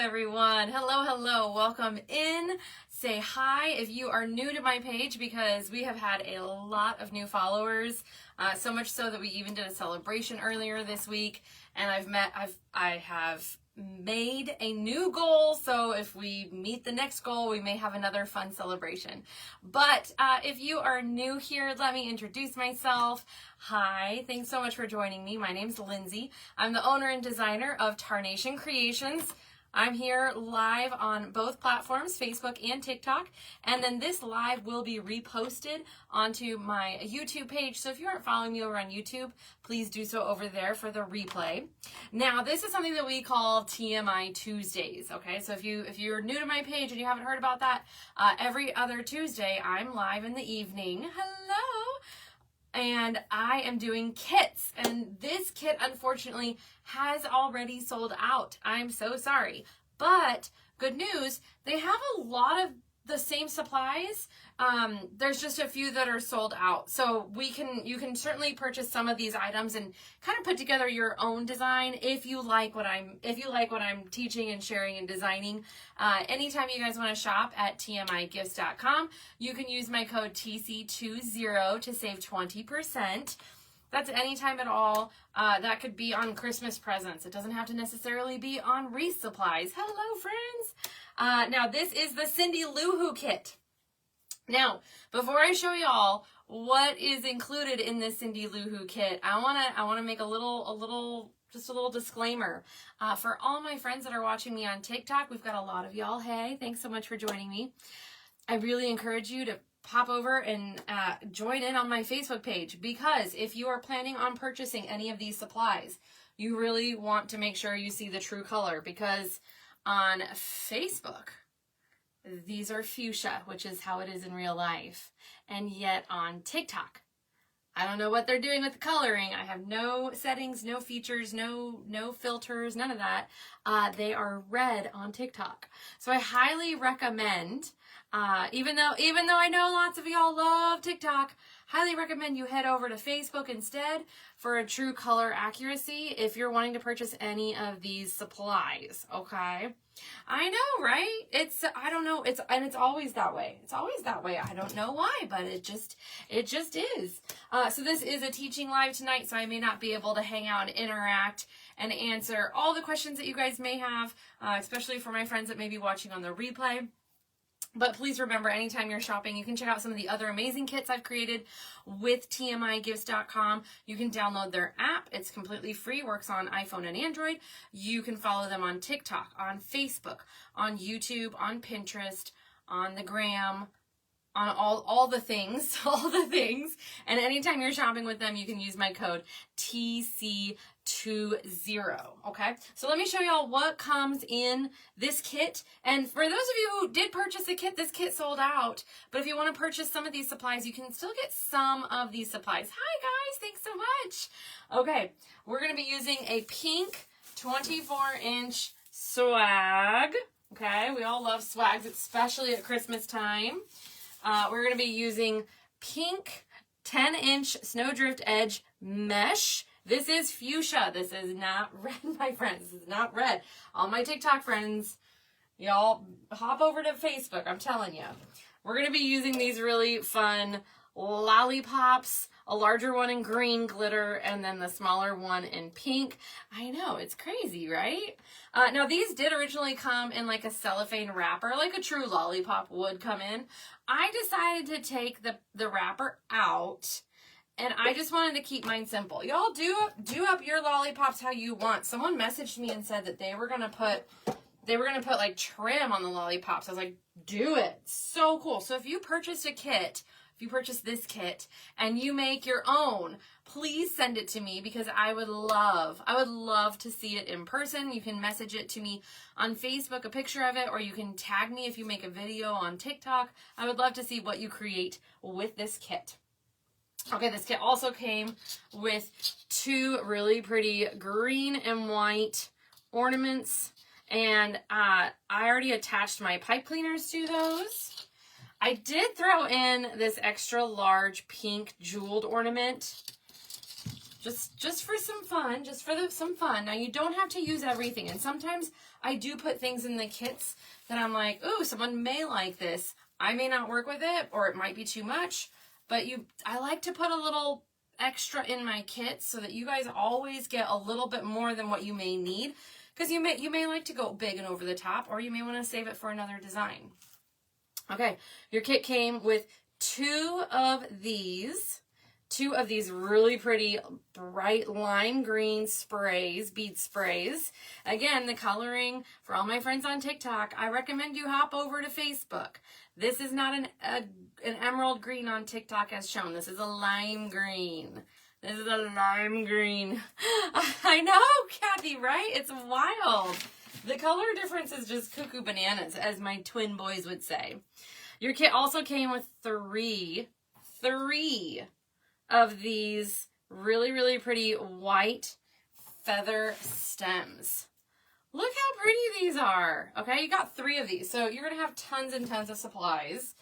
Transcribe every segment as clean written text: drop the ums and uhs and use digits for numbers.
everyone. Hello. Welcome in. Say hi if you are new to my page because we have had a lot of new followers. So much so that we even did a celebration earlier this week. And I have made a new goal. So if we meet the next goal, we may have another fun celebration. But if you are new here, let me introduce myself. Hi, thanks so much for joining me. My name's Lindsay. I'm the owner and designer of Tarnation Creations. I'm here live on both platforms, Facebook and TikTok, and then this live will be reposted onto my YouTube page. So if you aren't following me over on YouTube, please do so over there for the replay. Now, this is something that we call TMI Tuesdays, okay? So if you're new to my page and you haven't heard about that, every other Tuesday, I'm live in the evening. Hello! And I am doing kits, and this kit unfortunately has already sold out. I'm so sorry, but good news, they have a lot of the same supplies. There's just a few that are sold out, so you can certainly purchase some of these items and kind of put together your own design if you like what I'm teaching and sharing and designing. Anytime you guys want to shop at tmigifts.com, you can use my code TC20 to save 20%. That's anytime at all. That could be on Christmas presents. It doesn't have to necessarily be on wreath supplies. Hello, friends. Now, this is the Cindy Lou Who kit. Now, before I show y'all what is included in this Cindy Lou Who kit, I wanna make a little disclaimer. For all my friends that are watching me on TikTok, we've got a lot of y'all. Hey, thanks so much for joining me. I really encourage you to pop over and join in on my Facebook page, because if you are planning on purchasing any of these supplies, you really want to make sure you see the true color, because on Facebook, these are fuchsia, which is how it is in real life. And yet on TikTok, I don't know what they're doing with the coloring. I have no settings, no features, no filters, none of that. They are red on TikTok. So I highly recommend, even though I know lots of y'all love TikTok, highly recommend you head over to Facebook instead for a true color accuracy if you're wanting to purchase any of these supplies, okay? I know, right? I don't know, it's always that way. It's always that way. I don't know why, but it just is. So this is a teaching live tonight, so I may not be able to hang out and interact and answer all the questions that you guys may have, especially for my friends that may be watching on the replay. But please remember, anytime you're shopping, you can check out some of the other amazing kits I've created with tmigifts.com. You can download their app. It's completely free, works on iPhone and Android. You can follow them on TikTok, on Facebook, on YouTube, on Pinterest, on the gram, on all the things, And anytime you're shopping with them, you can use my code TC20, okay? So let me show y'all what comes in this kit. And for those of you who did purchase a kit, this kit sold out. But if you want to purchase some of these supplies, you can still get some of these supplies. Hi, guys. Thanks so much. Okay, we're going to be using a pink 24-inch swag. Okay, we all love swags, especially at Christmas time. We're going to be using pink 10-inch Snowdrift Edge mesh. This is fuchsia. This is not red, my friends. This is not red. All my TikTok friends, y'all hop over to Facebook. I'm telling you. We're going to be using these really fun lollipops, a larger one in green glitter, and then the smaller one in pink. I know, it's crazy, right? Now, these did originally come in like a cellophane wrapper, like a true lollipop would come in. I decided to take the wrapper out, and I just wanted to keep mine simple. Y'all do up your lollipops how you want. Someone messaged me and said that they were gonna put like trim on the lollipops. I was like, do it. So cool. So if you purchased a kit, if you purchase this kit and you make your own, please send it to me, because I would love to see it in person. You can message it to me on Facebook, a picture of it, or you can tag me if you make a video on TikTok. I would love to see what you create with this kit. Okay, this kit also came with two really pretty green and white ornaments, and I already attached my pipe cleaners to those. I did throw in this extra large pink jeweled ornament. just for some fun, some fun. Now you don't have to use everything, and sometimes I do put things in the kits that I'm like, ooh, someone may like this. I may not work with it, or it might be too much, but I like to put a little extra in my kits so that you guys always get a little bit more than what you may need, because you may like to go big and over the top, or you may want to save it for another design. Okay, your kit came with two of these really pretty bright lime green sprays, bead sprays. Again, the coloring, for all my friends on TikTok, I recommend you hop over to Facebook. This is not an emerald green on TikTok as shown. This is a lime green. This is a lime green. I know, Kathy, right? It's wild. The color difference is just cuckoo bananas, as my twin boys would say. Your kit also came with three of these really, really pretty white feather stems. Look how pretty these are. Okay, you got 3 of these. So you're going to have tons and tons of supplies.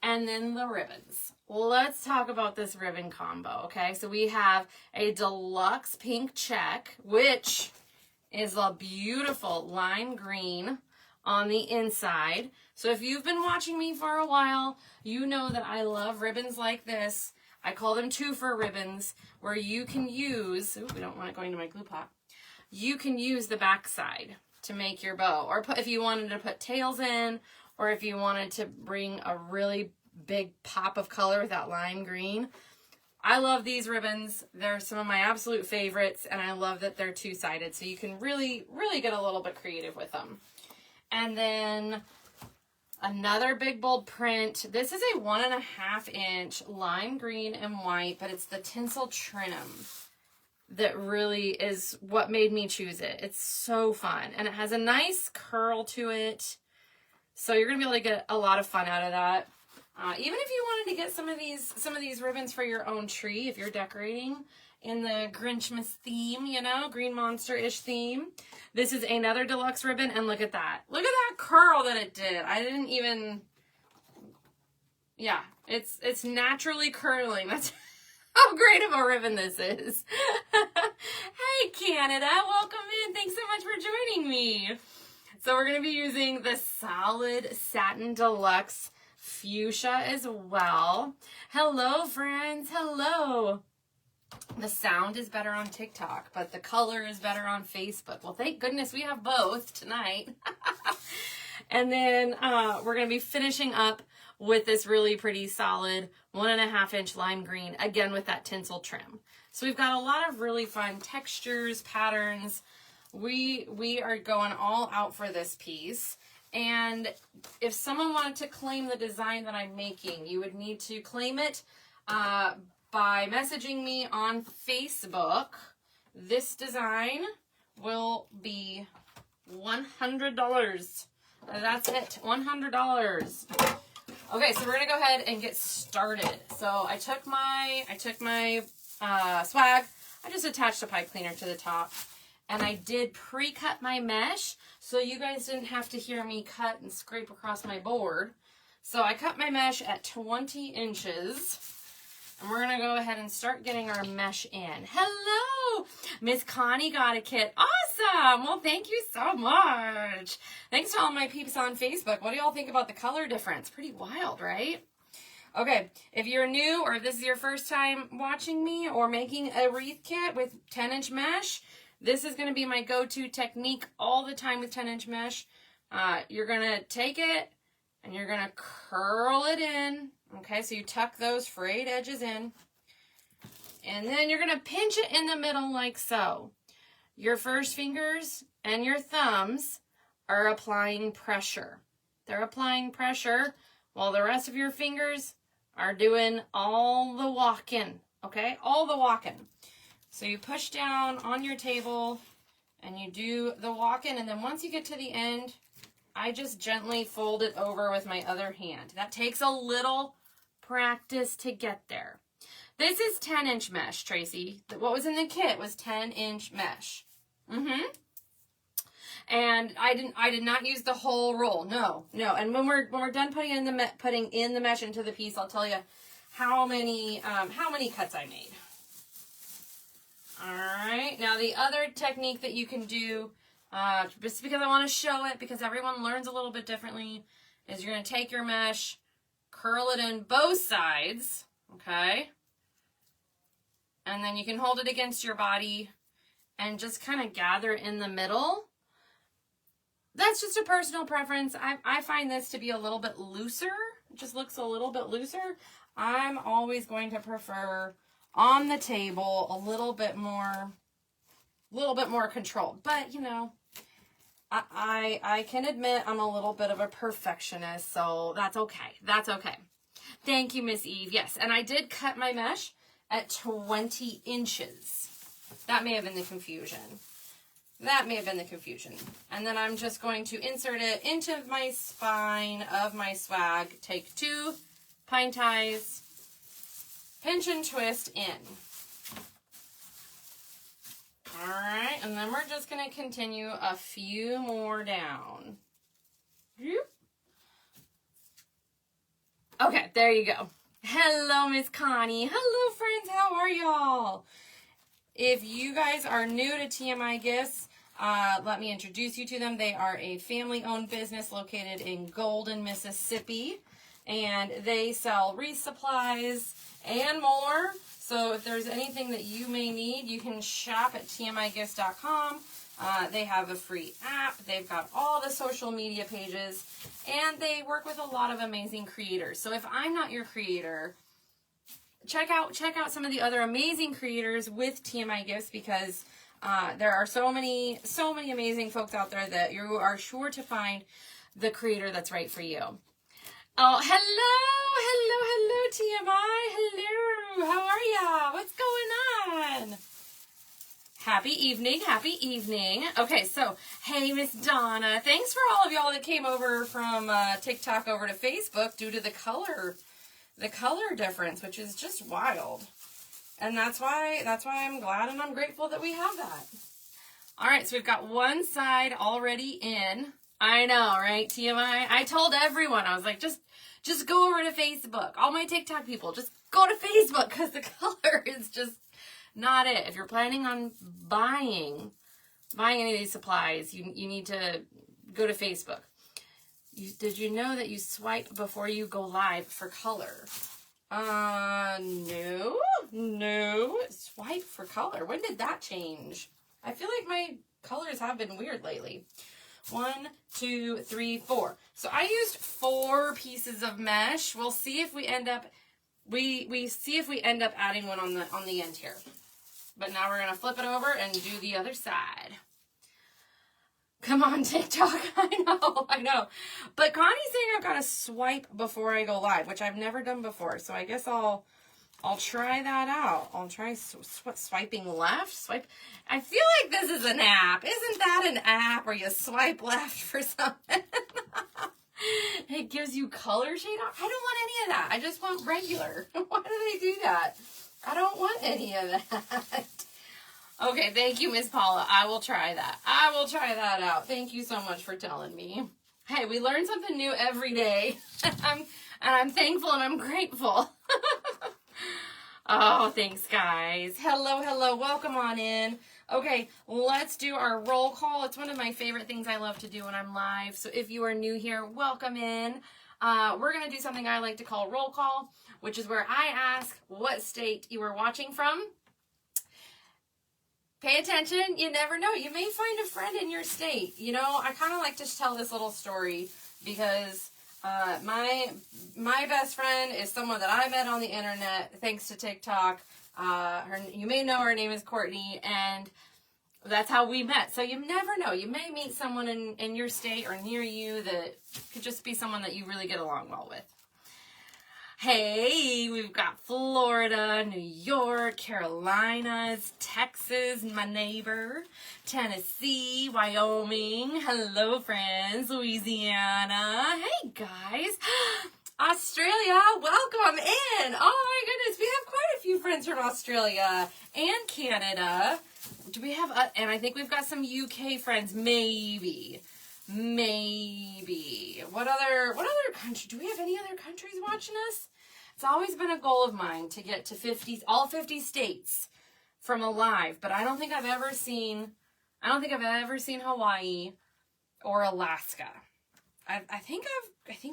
And then the ribbons. Let's talk about this ribbon combo, okay? So we have a deluxe pink check, which is a beautiful lime green on the inside. So if you've been watching me for a while, you know that I love ribbons like this. I call them twofer ribbons, where you can use, ooh, we don't want it going to my glue pot. You can use the back side to make your bow, or if you wanted to put tails in, or if you wanted to bring a really big pop of color with that lime green. I love these ribbons. They're some of my absolute favorites, and I love that they're two-sided, so you can really, really get a little bit creative with them. And then another big bold print. This is a 1.5 inch lime green and white, but it's the tinsel trim that really is what made me choose it. It's so fun, and it has a nice curl to it, so you're gonna be able to get a lot of fun out of that. Even if you wanted to get some of these ribbons for your own tree, if you're decorating in the Grinchmas theme, you know, Green Monster-ish theme. This is another deluxe ribbon, and look at that. Look at that curl that it did. I didn't even, yeah, it's naturally curling. That's how great of a ribbon this is. Hey, Canada, welcome in. Thanks so much for joining me. So we're going to be using the Solid Satin Deluxe Fuchsia as well. Hello, friends. Hello. The sound is better on TikTok, but the color is better on Facebook. Well, thank goodness we have both tonight. And then we're going to be finishing up with this really pretty solid 1.5 inch lime green, again with that tinsel trim. So we've got a lot of really fun textures, patterns. We are going all out for this piece. And if someone wanted to claim the design that I'm making, you would need to claim it by messaging me on Facebook. This design will be $100. That's it, $100. Okay, so we're gonna go ahead and get started. So I took my swag. I just attached a pipe cleaner to the top, and I did pre-cut my mesh so you guys didn't have to hear me cut and scrape across my board. So I cut my mesh at 20 inches. And we're going to go ahead and start getting our mesh in. Hello! Miss Connie got a kit. Awesome! Well, thank you so much. Thanks to all my peeps on Facebook. What do y'all think about the color difference? Pretty wild, right? Okay, if you're new or if this is your first time watching me or making a wreath kit with 10-inch mesh, this is going to be my go-to technique all the time with 10-inch mesh. You're going to take it and you're going to curl it in. Okay, so you tuck those frayed edges in, and then you're going to pinch it in the middle like so. Your first fingers and your thumbs are applying pressure. They're applying pressure while the rest of your fingers are doing all the walking, okay? All the walking. So you push down on your table and you do the walking, and then once you get to the end, I just gently fold it over with my other hand. That takes a little practice to get there. This is 10-inch mesh, Tracy. What was in the kit was 10-inch mesh. And I did not use the whole roll. No. And when we're done putting in the mesh into the piece, I'll tell you how many cuts I made. All right, now the other technique that you can do, just because I want to show it, because everyone learns a little bit differently, is you're going to take your mesh, curl it in both sides, okay? And then you can hold it against your body and just kind of gather in the middle. That's just a personal preference. I find this to be a little bit looser. It just looks a little bit looser. I'm always going to prefer on the table a little bit more controlled. But, you know, I can admit I'm a little bit of a perfectionist, so that's okay. That's okay. Thank you, Miss Eve. Yes, and I did cut my mesh at 20 inches. That may have been the confusion. That may have been the confusion. And then I'm just going to insert it into my spine of my swag. Take 2 pine ties, pinch and twist in. All right, and then we're just going to continue a few more down. Okay, there you go. Hello, Miss Connie. Hello, friends. How are y'all? If you guys are new to TMI Gifts, let me introduce you to them. They are a family-owned business located in Golden, Mississippi, and they sell wreath supplies and more. So if there's anything that you may need, you can shop at tmigifts.com. They have a free app. They've got all the social media pages, and they work with a lot of amazing creators. So if I'm not your creator, check out some of the other amazing creators with TMI Gifts, because there are so many amazing folks out there that you are sure to find the creator that's right for you. Oh, hello, TMI. Hello, how are ya? What's going on? Happy evening. Okay, so, hey, Miss Donna, thanks for all of y'all that came over from TikTok over to Facebook due to the color difference, which is just wild. And that's why I'm glad and I'm grateful that we have that. All right, so we've got one side already in. I know, right, TMI? I told everyone, I was like, just go over to Facebook. All my TikTok people, just go to Facebook, because the color is just not it. If you're planning on buying any of these supplies, you need to go to Facebook. Did you know that you swipe before you go live for color? No. Swipe for color. When did that change? I feel like my colors have been weird lately. 1, 2, 3, 4. So I used 4 pieces of mesh. We'll see if we end up adding one on the end here. But now we're gonna flip it over and do the other side. Come on, TikTok. I know. But Connie's saying I've got to swipe before I go live, which I've never done before. So I guess I'll try that out. I'll try swiping left. I feel like this is an app. Isn't that an app where you swipe left for something? It gives you color shade. I don't want any of that. I just want regular. Why do they do that? I don't want any of that. Okay, thank you, Miss Paula. I will try that. I will try that out. Thank you so much for telling me. Hey, we learn something new every day. I'm thankful and I'm grateful. Oh, thanks, guys. Hello. Welcome on in. Okay, let's do our roll call. It's one of my favorite things I love to do when I'm live. So if you are new here, welcome in. We're going to do something I like to call roll call, which is where I ask what state you are watching from. Pay attention. You never know. You may find a friend in your state. You know, I kind of like to tell this little story because my best friend is someone that I met on the internet thanks to TikTok. You may know her name is Courtney, and that's how we met. So you never know. You may meet someone in your state or near you that could just be someone that you really get along well with. Hey, we've got Florida, New York, Carolinas, Texas, my neighbor, Tennessee, Wyoming. Hello, friends, Louisiana. Hey, guys. Australia, welcome in. Oh, my goodness. We have quite a few friends from Australia and Canada. Do we have, and I think we've got some UK friends, maybe. What other country? Do we have any other countries watching us? It's always been a goal of mine to get to all 50 states. from Alive, but I don't think I've ever seen Hawaii or Alaska. I think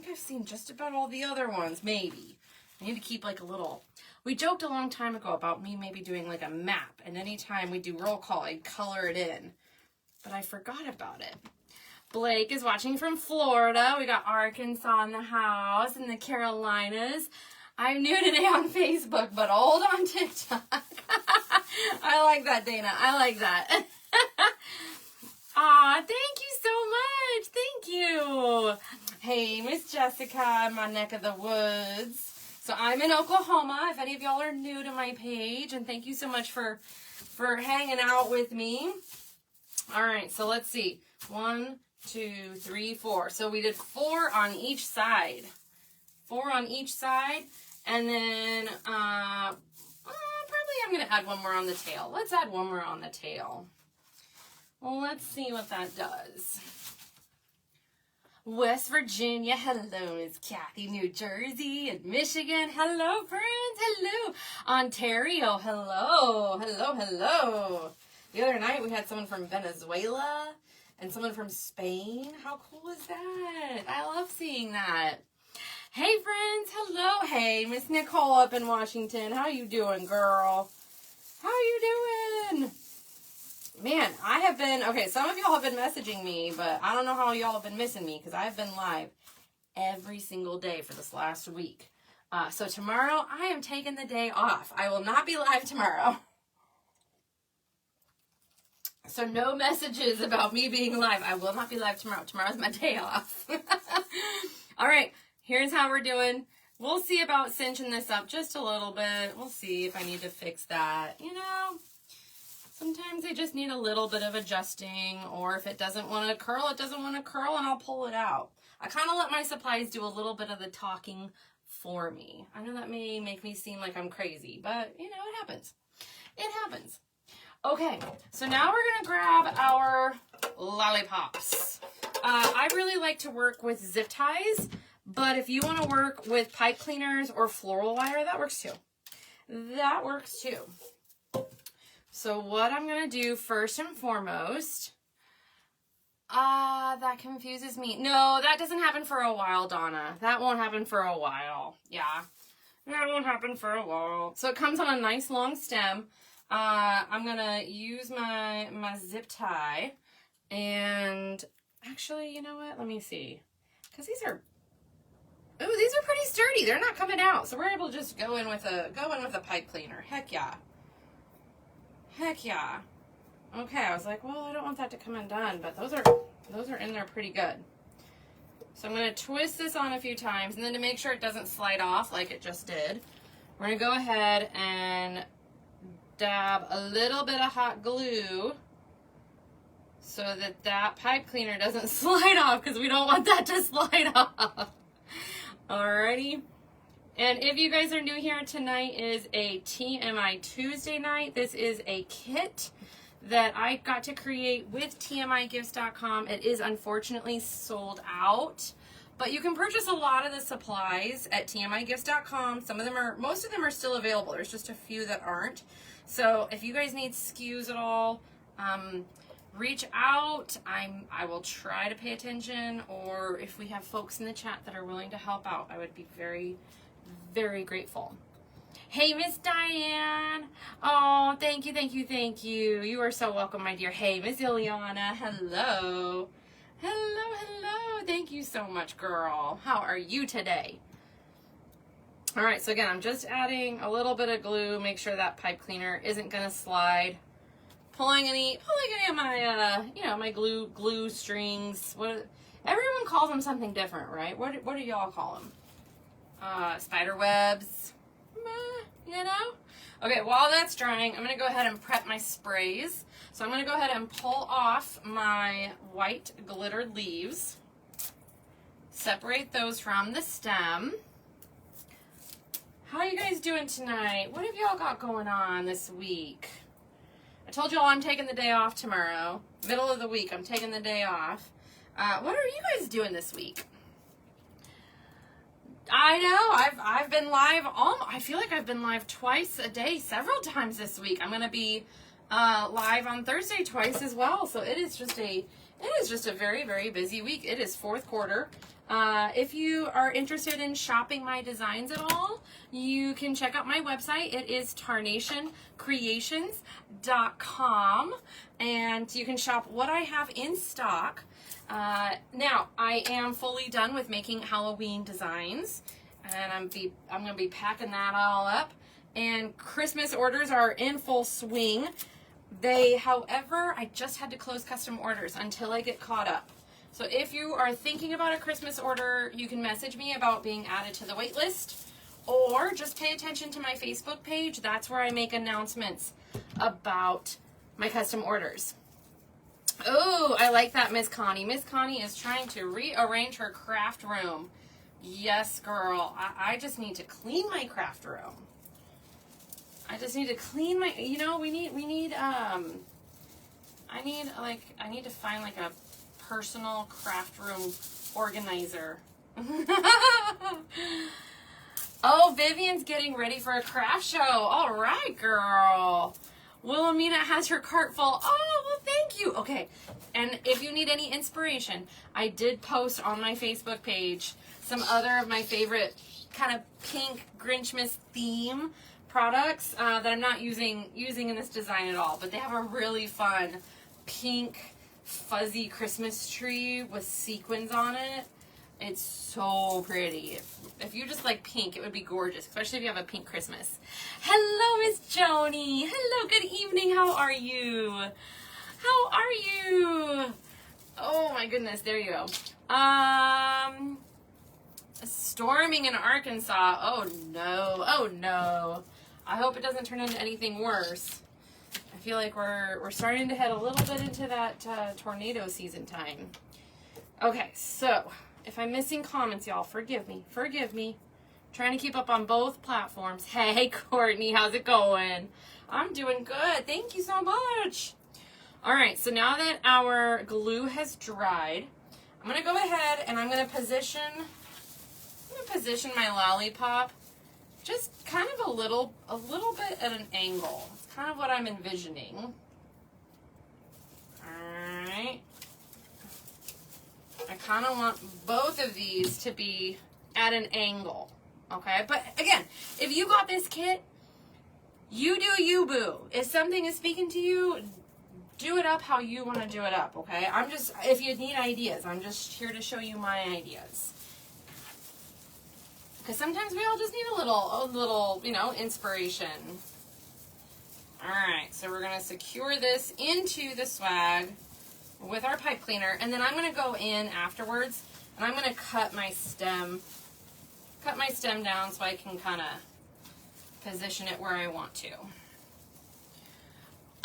I've seen just about all the other ones, maybe. I need to keep like a little. We joked a long time ago about me maybe doing like a map, and anytime we do roll call, I'd color it in. But I forgot about it. Blake is watching from Florida. We got Arkansas in the house and the Carolinas. I'm new today on Facebook, but old on TikTok. I like that, Dana. I like that. Aw, thank you so much. Thank you. Hey, Miss Jessica in my neck of the woods. So I'm in Oklahoma, if any of y'all are new to my page, and thank you so much for hanging out with me. All right, so let's see. 1, 2, 3, 4. So we did 4 on each side. 4 on each side, and then probably I'm going to add one more on the tail. Let's add one more on the tail. Well, let's see what that does. West Virginia, hello, Miss Kathy. New Jersey and Michigan, hello, friends, hello. Ontario, hello, hello, hello. The other night we had someone from Venezuela and someone from Spain. How cool is that? I love seeing that. Hey, friends, hello. Hey, Miss Nicole up in Washington. How you doing, girl? How you doing? Man, I have been, okay, some of y'all have been messaging me, but I don't know how y'all have been missing me because I've been live every single day for this last week. So tomorrow, I am taking the day off. I will not be live tomorrow. So no messages about me being live. I will not be live tomorrow. Tomorrow's my day off. All right, here's how we're doing. We'll see about cinching this up just a little bit. We'll see if I need to fix that, you know. Sometimes I just need a little bit of adjusting, or if it doesn't want to curl, it doesn't want to curl, and I'll pull it out. I kind of let my supplies do a little bit of the talking for me. I know that may make me seem like I'm crazy, but, you know, it happens. It happens. Okay, so now we're going to grab our lollipops. I really like to work with zip ties, but if you want to work with pipe cleaners or floral wire, that works too. That works too. So what I'm going to do first and foremost, that confuses me. No, that doesn't happen for a while, Donna. That won't happen for a while. Yeah, that won't happen for a while. So it comes on a nice long stem. I'm going to use my zip tie, and actually, you know what? Let me see. Because these are pretty sturdy. They're not coming out. So we're able to just go in with a pipe cleaner. Heck yeah. Heck yeah. Okay, I was like, well, I don't want that to come undone, but those are in there pretty good. So I'm going to twist this on a few times, and then to make sure it doesn't slide off like it just did, we're going to go ahead and dab a little bit of hot glue so that pipe cleaner doesn't slide off, because we don't want that to slide off. Alrighty. And if you guys are new here, tonight is a TMI Tuesday night. This is a kit that I got to create with TMIgifts.com. It is unfortunately sold out, but you can purchase a lot of the supplies at TMIgifts.com. Most of them are still available. There's just a few that aren't. So if you guys need SKUs at all, reach out. I will try to pay attention, or if we have folks in the chat that are willing to help out, I would be very, very grateful. Hey, Miss Diane. Oh, thank you, thank you, thank you. You are so welcome, my dear. Hey, Miss Ileana. Hello. Hello, hello. Thank you so much, girl. How are you today? All right, so again, I'm just adding a little bit of glue. Make sure that pipe cleaner isn't going to slide. Pulling any of my, my glue strings. Everyone calls them something different, right? What do y'all call them? Spider webs, you know? Okay, while that's drying, I'm going to go ahead and prep my sprays. So I'm going to go ahead and pull off my white glittered leaves. Separate those from the stem. How are you guys doing tonight? What have y'all got going on this week? I told y'all I'm taking the day off tomorrow. Middle of the week, I'm taking the day off. What are you guys doing this week? I know. I've been live. I feel like I've been live twice a day, several times this week. I'm gonna be live on Thursday twice as well. So it is just a very, very busy week. It is fourth quarter. If you are interested in shopping my designs at all, you can check out my website. It is tarnationcreations.com, and you can shop what I have in stock. Now, I am fully done with making Halloween designs, and I'm going to be packing that all up. And Christmas orders are in full swing. However, I just had to close custom orders until I get caught up. So if you are thinking about a Christmas order, you can message me about being added to the wait list, or just pay attention to my Facebook page. That's where I make announcements about my custom orders. Oh, I like that, Miss Connie. Miss Connie is trying to rearrange her craft room. Yes, girl. I just need to clean my craft room. I just need to clean my, I need to find like a personal craft room organizer. Oh, Vivian's getting ready for a craft show. All right, girl. Wilhelmina has her cart full. Oh, well, thank you. Okay, and if you need any inspiration, I did post on my Facebook page some other of my favorite kind of pink Grinchmas theme products that I'm not using in this design at all, but they have a really fun pink fuzzy Christmas tree with sequins on it. It's so pretty. If you just like pink, it would be gorgeous, especially if you have a pink Christmas. Hello, Miss Joni. Hello, good evening. How are you? How are you? Oh my goodness, there you go. Storming in Arkansas. Oh no. Oh no. I hope it doesn't turn into anything worse. I feel like we're starting to head a little bit into that tornado season time. Okay, so if I'm missing comments, y'all, forgive me. Forgive me. Trying to keep up on both platforms. Hey, Courtney, how's it going? I'm doing good. Thank you so much. All right, so now that our glue has dried, I'm going to go ahead and I'm going to position my lollipop just kind of a little bit at an angle. It's kind of what I'm envisioning. All right. I kind of want both of these to be at an angle, okay? But again, if you got this kit, you do you, boo. If something is speaking to you, do it up how you want to do it up, okay? If you need ideas, I'm just here to show you my ideas. Because sometimes we all just need a little, inspiration. All right, so we're going to secure this into the swag with our pipe cleaner, and then I'm going to go in afterwards, and I'm going to cut my stem down so I can kind of position it where I want to.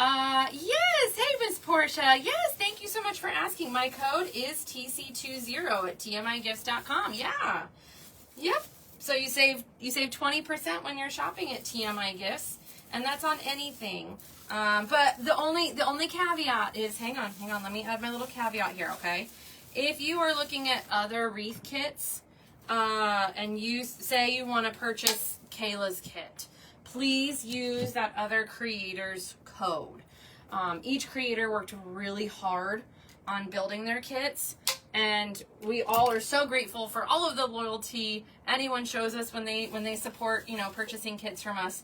Yes, hey, Miss Portia. Yes, thank you so much for asking. My code is TC20 at TMIgifts.com. Yeah. Yep. So you save 20% when you're shopping at TMI Gifts, and that's on anything. But the only caveat is, hang on, let me add my little caveat here, okay? If you are looking at other wreath kits, and you say you want to purchase Kayla's kit, please use that other creator's code. Each creator worked really hard on building their kits, and we all are so grateful for all of the loyalty anyone shows us when they support, purchasing kits from us.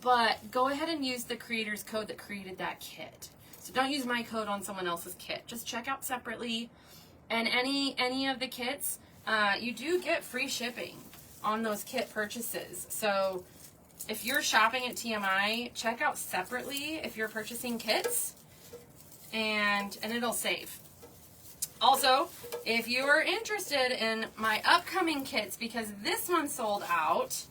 But go ahead and use the creator's code that created that kit. So don't use my code on someone else's kit. Just check out separately. And any of the kits, you do get free shipping on those kit purchases. So if you're shopping at TMI, check out separately if you're purchasing kits, and it'll save. Also, if you are interested in my upcoming kits, because this one sold out,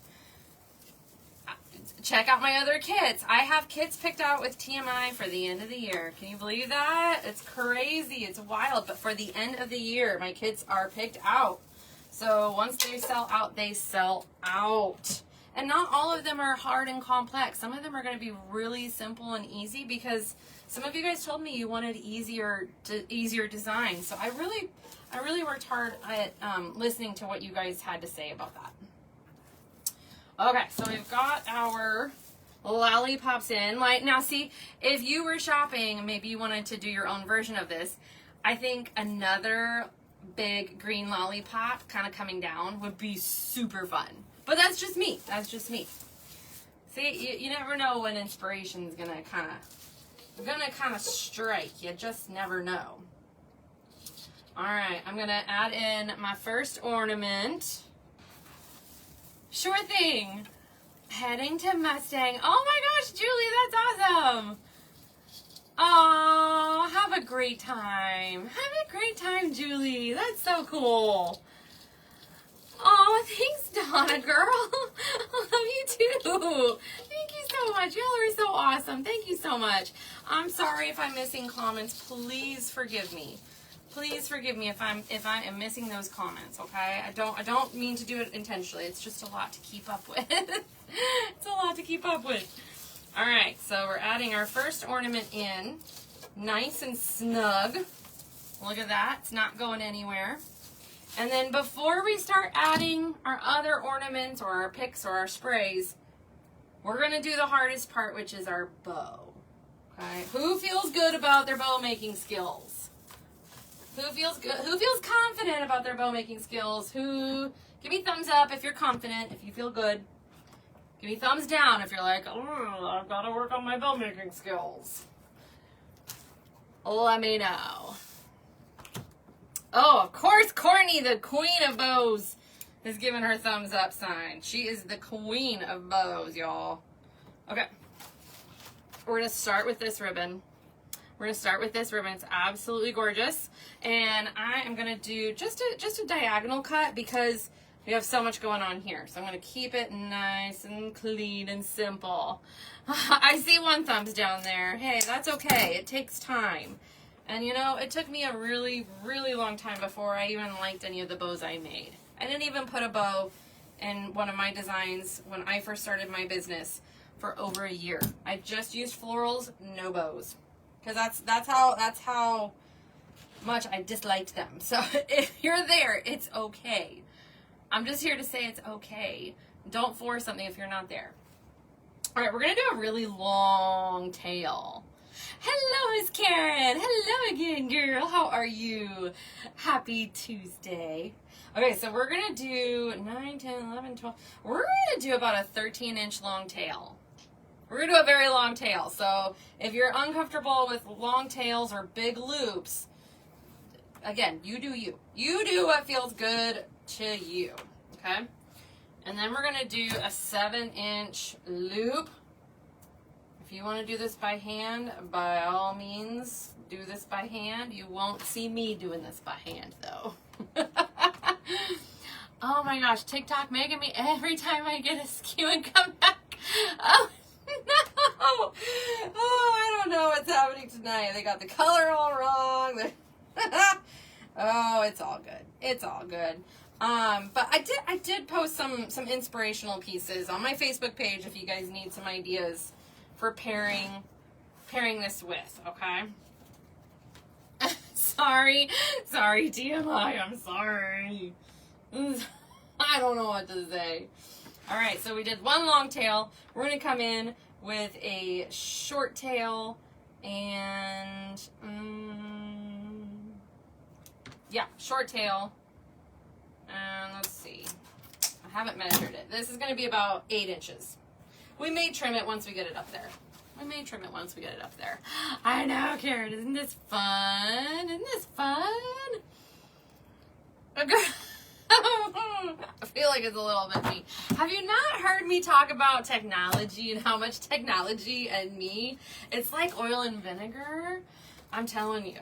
check out my other kits. I have kits picked out with TMI for the end of the year. Can you believe that? It's crazy. It's wild. But for the end of the year, my kits are picked out. So once they sell out, they sell out. And not all of them are hard and complex. Some of them are going to be really simple and easy because Some of you guys told me you wanted easier designs, so I really worked hard at listening to what you guys had to say about that. Okay, so we've got our lollipops in. Like, now see, if you were shopping, maybe you wanted to do your own version of this. I think another big green lollipop kind of coming down would be super fun. But that's just me. That's just me. See, you never know when inspiration's gonna kind of strike. You just never know. All right, I'm gonna add in my first ornament. Sure thing. Heading to Mustang. Oh my gosh, Julie, that's awesome. Oh, have a great time. Have a great time, Julie. That's so cool. Oh, thanks, Donna, girl. I love you too. Thank you so much. Y'all are so awesome. Thank you so much. I'm sorry if I'm missing comments. Please forgive me. Please forgive me if I am missing those comments, okay? I don't mean to do it intentionally. It's just a lot to keep up with. It's a lot to keep up with. All right, so we're adding our first ornament in, nice and snug. Look at that, it's not going anywhere. And then before we start adding our other ornaments or our picks or our sprays, we're gonna do the hardest part, which is our bow. Okay, who feels good about their bow making skills? Who feels good? Who feels confident about their bow making skills? Who? Give me thumbs up if you're confident, if you feel good. Give me thumbs down if you're like, oh, I've got to work on my bow making skills. Let me know. Oh, of course, Courtney, the queen of bows, has given her thumbs up sign. She is the queen of bows, y'all. Okay. We're going to start with this ribbon. We're going to start with this ribbon. It's absolutely gorgeous. And I am going to do just a diagonal cut because we have so much going on here. So I'm going to keep it nice and clean and simple. I see one thumbs down there. Hey, that's okay. It takes time. And you know, it took me a really, really long time before I even liked any of the bows I made. I didn't even put a bow in one of my designs when I first started my business for over a year. I just used florals, no bows. Because that's how much I disliked them. So if you're there, it's okay. I'm just here to say it's okay. Don't force something if you're not there. All right, we're going to do a really long tail. Hello, Miss Karen. Hello again, girl. How are you? Happy Tuesday. Okay, so we're going to do 9, 10, 11, 12. We're going to do about a 13-inch long tail. We're going to do a very long tail. So if you're uncomfortable with long tails or big loops, again, you do you. You do what feels good to you, okay? And then we're going to do a 7-inch loop. If you want to do this by hand, by all means, do this by hand. You won't see me doing this by hand, though. Oh my gosh, TikTok making me every time I get askew and come back. Oh no! Oh, I don't know what's happening tonight. They got the color all wrong. Oh, it's all good. It's all good. But I did post some inspirational pieces on my Facebook page if you guys need some ideas for pairing this with, okay? Sorry, TMI, I'm sorry. I don't know what to say. All right, so we did one long tail. We're gonna come in with a short tail and, yeah, short tail. And let's see, I haven't measured it. This is gonna be about 8 inches. We may trim it once we get it up there. I know, Karen, isn't this fun? Isn't this fun? I feel like it's a little bit me. Have you not heard me talk about technology and how much technology and me? It's like oil and vinegar. I'm telling you.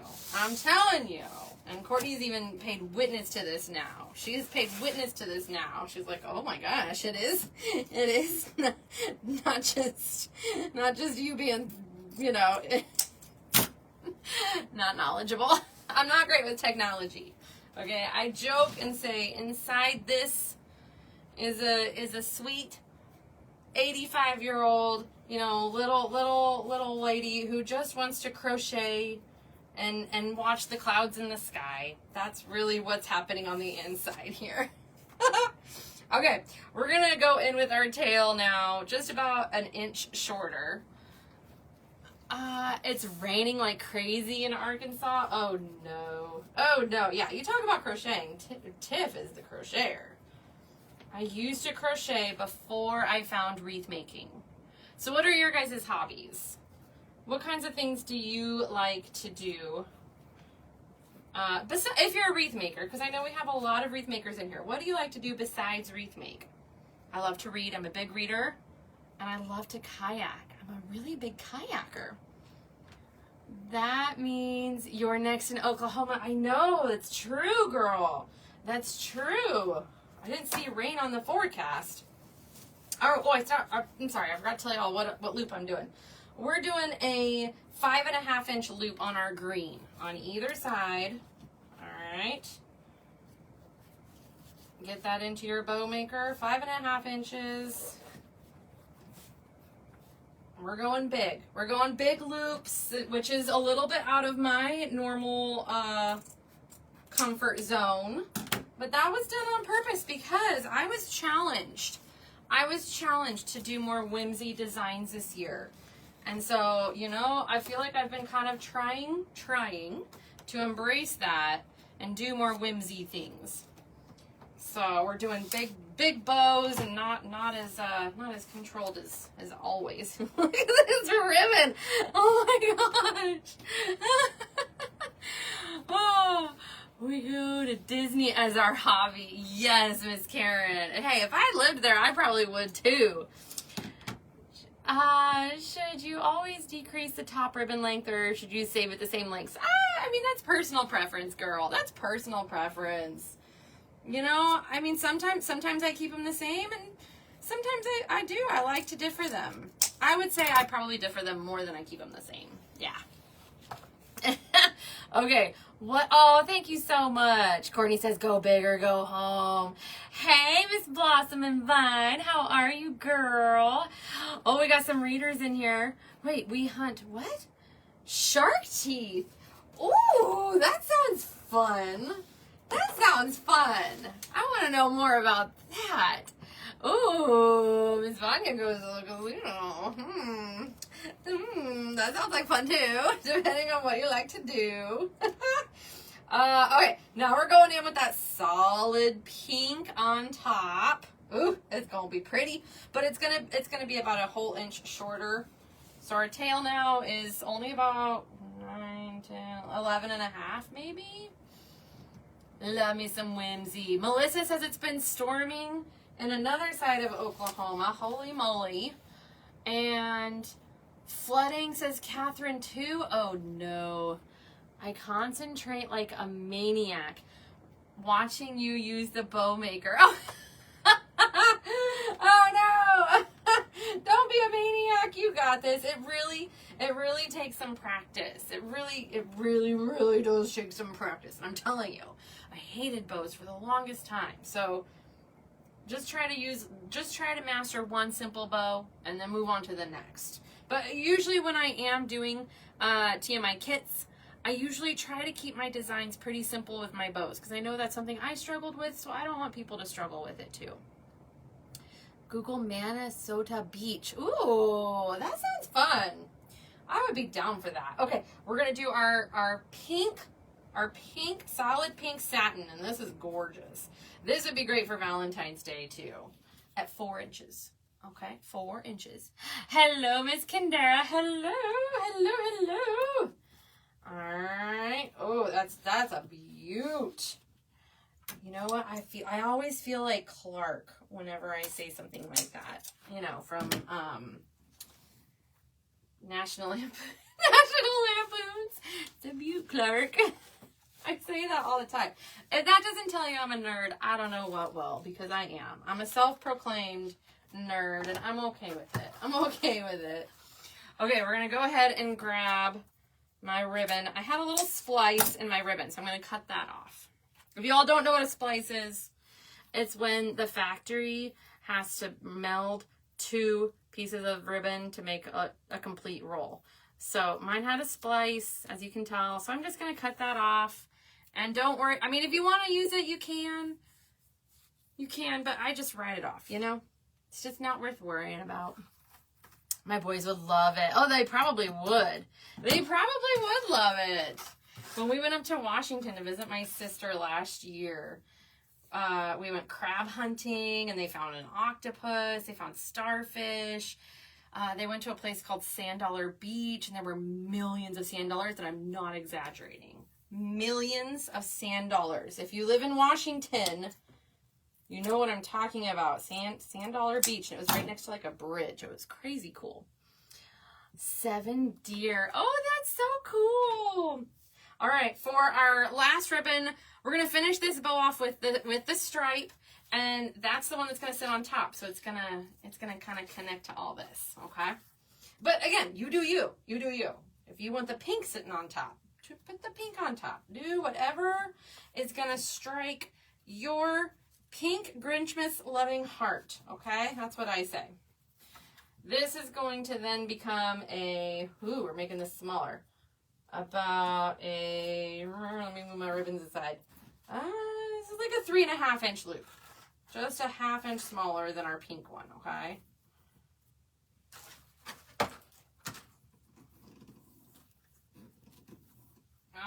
And Courtney's even paid witness to this now. She's paid witness to this now. She's like, oh my gosh, it is. It is not just you being, you know, not knowledgeable. I'm not great with technology. Okay, I joke and say inside this is a sweet 85-year-old you know, little lady who just wants to crochet and watch the clouds in the sky. That's really what's happening on the inside here. Okay, we're gonna go in with our tail now, just about an inch shorter. It's raining like crazy in Arkansas. Oh no. Oh no. Yeah, you talk about crocheting. Tiff is the crocheter. I used to crochet before I found wreath making. So what are your guys' hobbies? What kinds of things do you like to do? If you're a wreath maker, because I know we have a lot of wreath makers in here. What do you like to do besides wreath make? I love to read. I'm a big reader. And I love to kayak. I'm a really big kayaker. That means you're next in Oklahoma. I know. That's true, girl. That's true. I didn't see rain on the forecast. I'm sorry. I forgot to tell y'all what loop I'm doing. We're doing a 5.5 inch loop on our green on either side. All right. Get that into your bow maker. 5.5 inches. We're going big. We're going big loops, which is a little bit out of my normal comfort zone. But that was done on purpose because I was challenged. I was challenged to do more whimsy designs this year. And so, you know, I feel like I've been kind of trying to embrace that and do more whimsy things. So we're doing big bows and not as controlled as always. Look at this ribbon. Oh my gosh. Oh, we go to Disney as our hobby. Yes, Miss Karen. Hey, if I lived there, I probably would too. Should you always decrease the top ribbon length or should you save it the same length? I mean, that's personal preference, girl. That's personal preference. You know, I mean, sometimes I keep them the same and sometimes I do. I like to differ them. I would say I probably differ them more than I keep them the same. Yeah. Okay. What? Oh, thank you so much. Courtney says, go big or go home. Hey, Miss Blossom and Vine. How are you, girl? Oh, we got some readers in here. Wait, we hunt what? Shark teeth. Ooh, that sounds fun. That sounds fun. I want to know more about that. Ooh, Miss Vanya goes, that sounds like fun too, depending on what you like to do. Okay, now we're going in with that solid pink on top. Ooh, it's gonna be pretty, but it's gonna be about a whole inch shorter. So our tail now is only about 9, 10, 11 and a half maybe. Love me some whimsy. Melissa says it's been storming in another side of Oklahoma. Holy moly. And flooding, says Catherine, too. Oh, no. I concentrate like a maniac watching you use the bow maker. Oh, oh no. Don't be a maniac. You got this. It really takes some practice. It really does take some practice. And I'm telling you, I hated bows for the longest time. So just try to master one simple bow and then move on to the next. But usually when I am doing TMI kits, I usually try to keep my designs pretty simple with my bows because I know that's something I struggled with, so I don't want people to struggle with it too. Google Minnesota Beach. Ooh, that sounds fun. I would be down for that. Okay, we're gonna do our pink solid pink satin, and this is gorgeous. This would be great for Valentine's Day too, at 4 inches. Okay, 4 inches. Hello, Miss Kendara. Hello. All right. Oh, that's a beaut. You know what? I always feel like Clark whenever I say something like that. You know, from National Lampoons. It's a beaut, Clark. I say that all the time. If that doesn't tell you I'm a nerd, I don't know what will, because I am. I'm a self-proclaimed nerd, and I'm okay with it. Okay, we're going to go ahead and grab my ribbon. I had a little splice in my ribbon, so I'm going to cut that off. If you all don't know what a splice is, it's when the factory has to meld 2 pieces of ribbon to make a complete roll. So mine had a splice, as you can tell. So I'm just going to cut that off. And don't worry. I mean, if you want to use it, you can. You can, but I just write it off, you know? It's just not worth worrying about. My boys would love it. Oh, they probably would. They probably would love it. When we went up to Washington to visit my sister last year, we went crab hunting, and they found an octopus. They found starfish. They went to a place called Sand Dollar Beach, and there were millions of sand dollars, and I'm not exaggerating. Millions of sand dollars. If you live in Washington, you know what I'm talking about. Sand Dollar Beach, and it was right next to like a bridge. It was crazy cool. 7 deer. Oh, that's so cool. All right, for our last ribbon, we're gonna finish this bow off with the stripe, and that's the one that's gonna sit on top. So it's gonna kind of connect to all this, okay? But again, you do you. You do you. If you want the pink sitting on top, put the pink on top. Do whatever is gonna strike your pink Grinchmas loving heart, okay? That's what I say. This is going to then become a, ooh, we're making this smaller. About a, let me move my ribbons aside. This is like a 3.5 inch loop. Just a 1/2 inch smaller than our pink one, okay?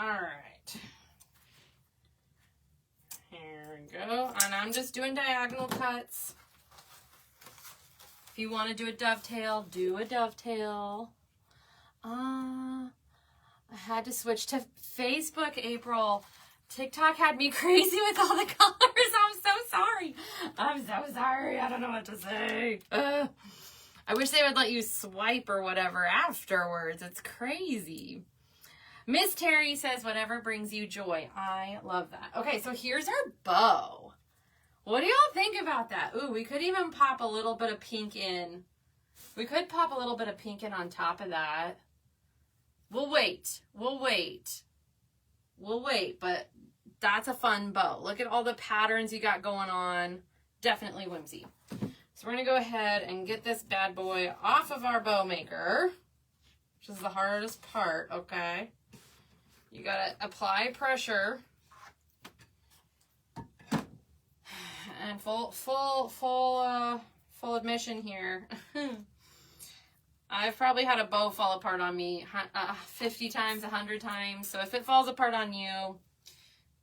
All right. Here we go. And I'm just doing diagonal cuts. If you want to do a dovetail, do a dovetail. I had to switch to Facebook, April. TikTok had me crazy with all the colors. I'm so sorry. I'm so sorry. I don't know what to say. I wish they would let you swipe or whatever afterwards. It's crazy. Miss Terry says, whatever brings you joy. I love that. Okay, so here's our bow. What do y'all think about that? Ooh, we could even pop a little bit of pink in. We could pop a little bit of pink in on top of that. We'll wait. We'll wait. We'll wait, but that's a fun bow. Look at all the patterns you got going on. Definitely whimsy. So we're going to go ahead and get this bad boy off of our bow maker, which is the hardest part, okay? You got to apply pressure. And full admission here. I've probably had a bow fall apart on me 50 times, 100 times. So if it falls apart on you,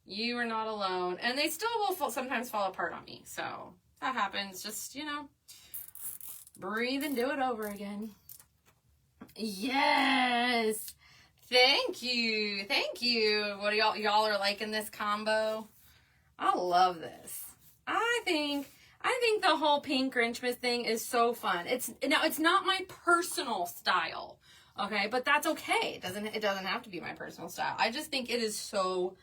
you are not alone. And they still will sometimes fall apart on me. So that happens. Just, you know, breathe and do it over again. Yes. Thank you. Thank you. What do y'all are liking this combo? I love this. I think the whole pink Grinchmas thing is so fun. It's not my personal style, okay? But that's okay. It doesn't have to be my personal style. I just think it is so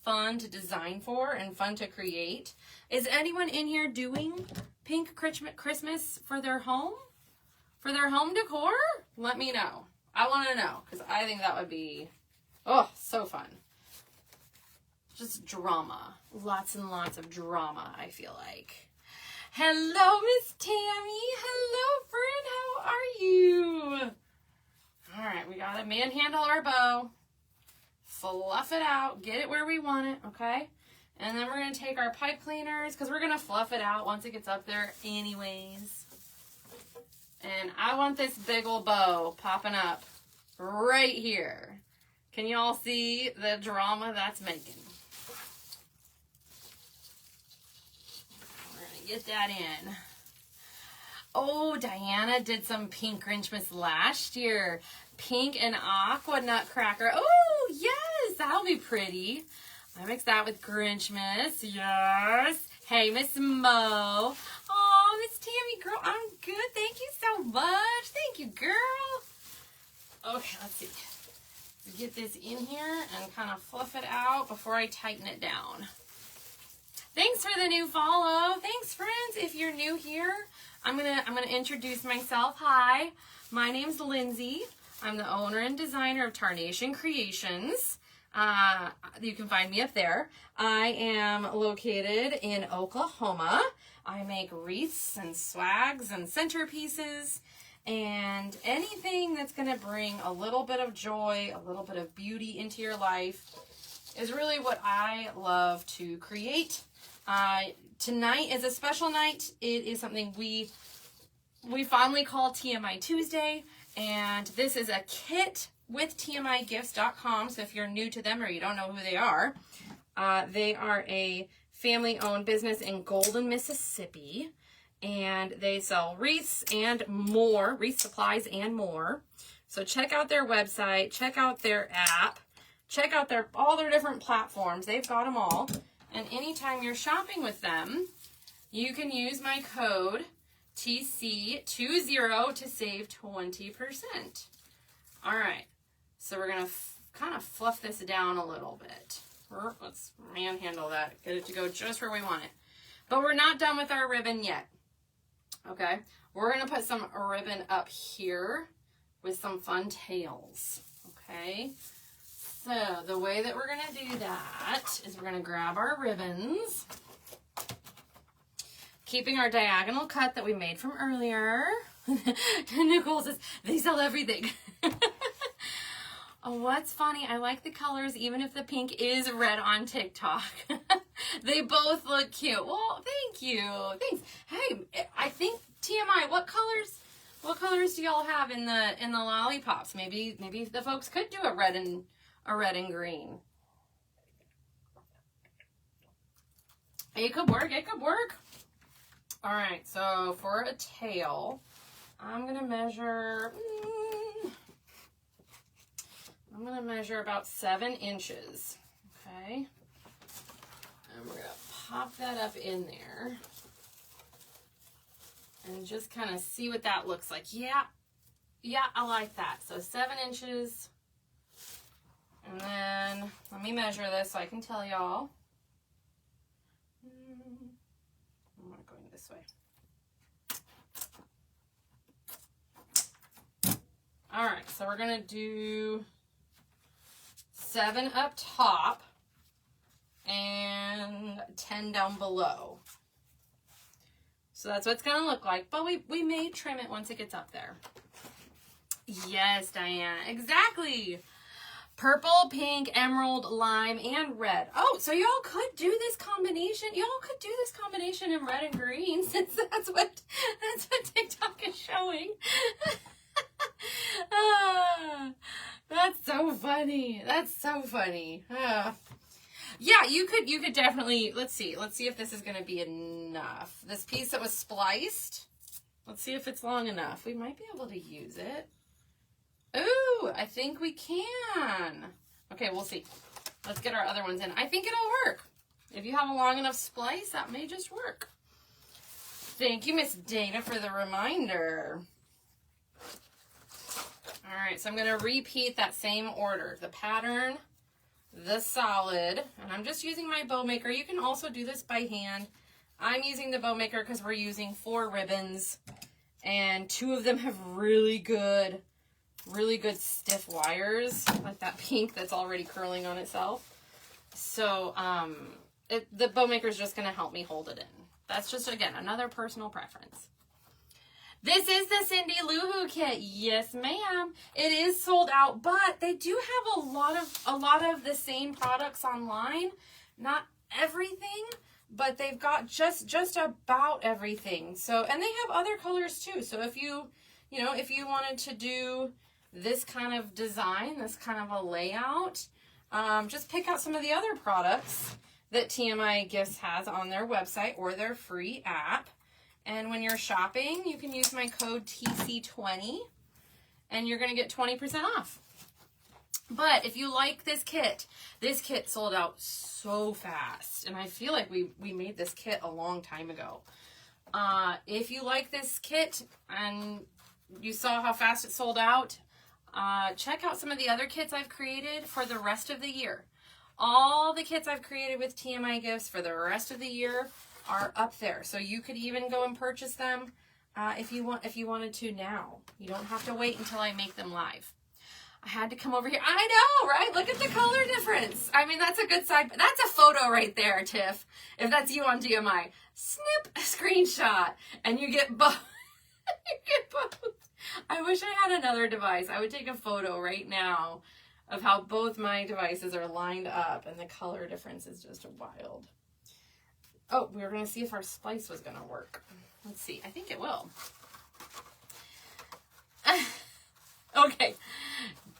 fun to design for and fun to create. Is anyone in here doing pink Christmas for their home? For their home decor? Let me know. I want to know, because I think that would be, oh, so fun. Just drama. Lots and lots of drama, I feel like. Hello, Miss Tammy. Hello, friend. How are you? All right, we got to manhandle our bow. Fluff it out. Get it where we want it, okay? And then we're going to take our pipe cleaners, because we're going to fluff it out once it gets up there anyways. And I want this big old bow popping up right here. Can y'all see the drama that's making? Get that in. Oh, Diana did some pink Grinchmas last year. Pink and aqua nutcracker. Oh, yes, that'll be pretty. I mixed that with Grinchmas. Yes. Hey, Miss Mo. Oh, Miss Tammy, girl, I'm good. Thank you so much. Thank you, girl. Okay, let's see. Get this in here and kind of fluff it out before I tighten it down. Thanks for the new follow. Thanks, friends. If you're new here, I'm gonna introduce myself. Hi, my name's Lindsay. I'm the owner and designer of Tarnation Creations. You can find me up there. I am located in Oklahoma. I make wreaths and swags and centerpieces and anything that's going to bring a little bit of joy, a little bit of beauty into your life is really what I love to create. Tonight is a special night. It is something we fondly call TMI Tuesday, and this is a kit with TMIgifts.com. So if you're new to them or you don't know who they are a family-owned business in Golden, Mississippi, and they sell wreaths and more, wreath supplies and more. So check out their website, check out their app, check out all their different platforms. They've got them all. And anytime you're shopping with them, you can use my code TC20 to save 20%. All right, so we're going to kind of fluff this down a little bit. Let's manhandle that, get it to go just where we want it. But we're not done with our ribbon yet. Okay, we're going to put some ribbon up here with some fun tails. Okay, so the way that we're going to do that is we're going to grab our ribbons, keeping our diagonal cut that we made from earlier. Nicole says, they sell everything. Oh, what's funny, I like the colors even if the pink is red on TikTok. They both look cute. Well, thank you. Thanks. Hey, I think TMI, what colors do y'all have in the lollipops? Maybe the folks could do a red and green. It could work. It could work. All right, so for a tail, I'm going to measure about 7 inches, okay? And we're going to pop that up in there and just kind of see what that looks like. Yeah, I like that. So 7 inches. And then let me measure this so I can tell y'all. I'm not going this way. All right, so we're going to do 7 up top and 10 down below. So that's what it's going to look like, but we may trim it once it gets up there. Yes, Diana, exactly. Purple, pink, emerald, lime, and red. Oh, so y'all could do this combination. Y'all could do this combination in red and green, since that's what TikTok is showing. That's so funny. That's so funny. Yeah, you could definitely, let's see if this is going to be enough. This piece that was spliced, let's see if it's long enough. We might be able to use it. Ooh, I think we can. Okay, we'll see. Let's get our other ones in. I think it'll work. If you have a long enough splice, that may just work. Thank you, Miss Dana, for the reminder. All right, so I'm going to repeat that same order. The pattern, the solid, and I'm just using my bow maker. You can also do this by hand. I'm using the bow maker because we're using 4 ribbons, and 2 of them have really good stiff wires, like that pink that's already curling on itself. So the bow maker is just going to help me hold it in. That's just, again, another personal preference. This is the Cindy Lou Who kit. Yes, ma'am. It is sold out, but they do have a lot of the same products online. Not everything, but they've got just about everything. So, and they have other colors too. So if you wanted to do this kind of design, this kind of a layout, just pick out some of the other products that TMI Gifts has on their website or their free app. And when you're shopping, you can use my code TC20 and you're going to get 20% off. But if you like this kit sold out so fast. And I feel like we made this kit a long time ago. If you like this kit and you saw how fast it sold out, check out some of the other kits I've created for the rest of the year. All the kits I've created with TMI Gifts for the rest of the year are up there. So you could even go and purchase them if you wanted to now. You don't have to wait until I make them live. I had to come over here. I know, right? Look at the color difference. I mean, that's a good side. That's a photo right there, Tiff. If that's you on GMI. Snip, screenshot, and you get both. You get both. I wish I had another device. I would take a photo right now of how both my devices are lined up, and the color difference is just wild. Oh, we were going to see if our splice was going to work. Let's see. I think it will. Okay.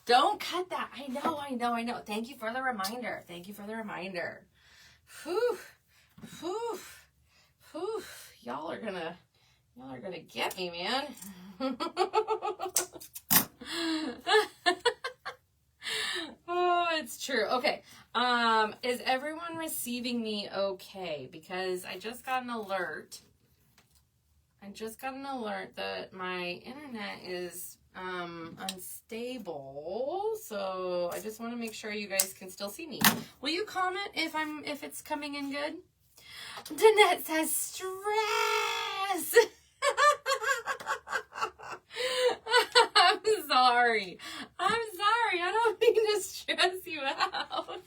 Don't cut that. I know. Thank you for the reminder. Whew. Y'all are gonna get me, man. Oh, it's true. Okay. Is everyone receiving me okay? Because I just got an alert. That my internet is unstable, so I just want to make sure you guys can still see me. Will you comment if it's coming in good? Danette says stress. I'm sorry. I don't mean to stress you out.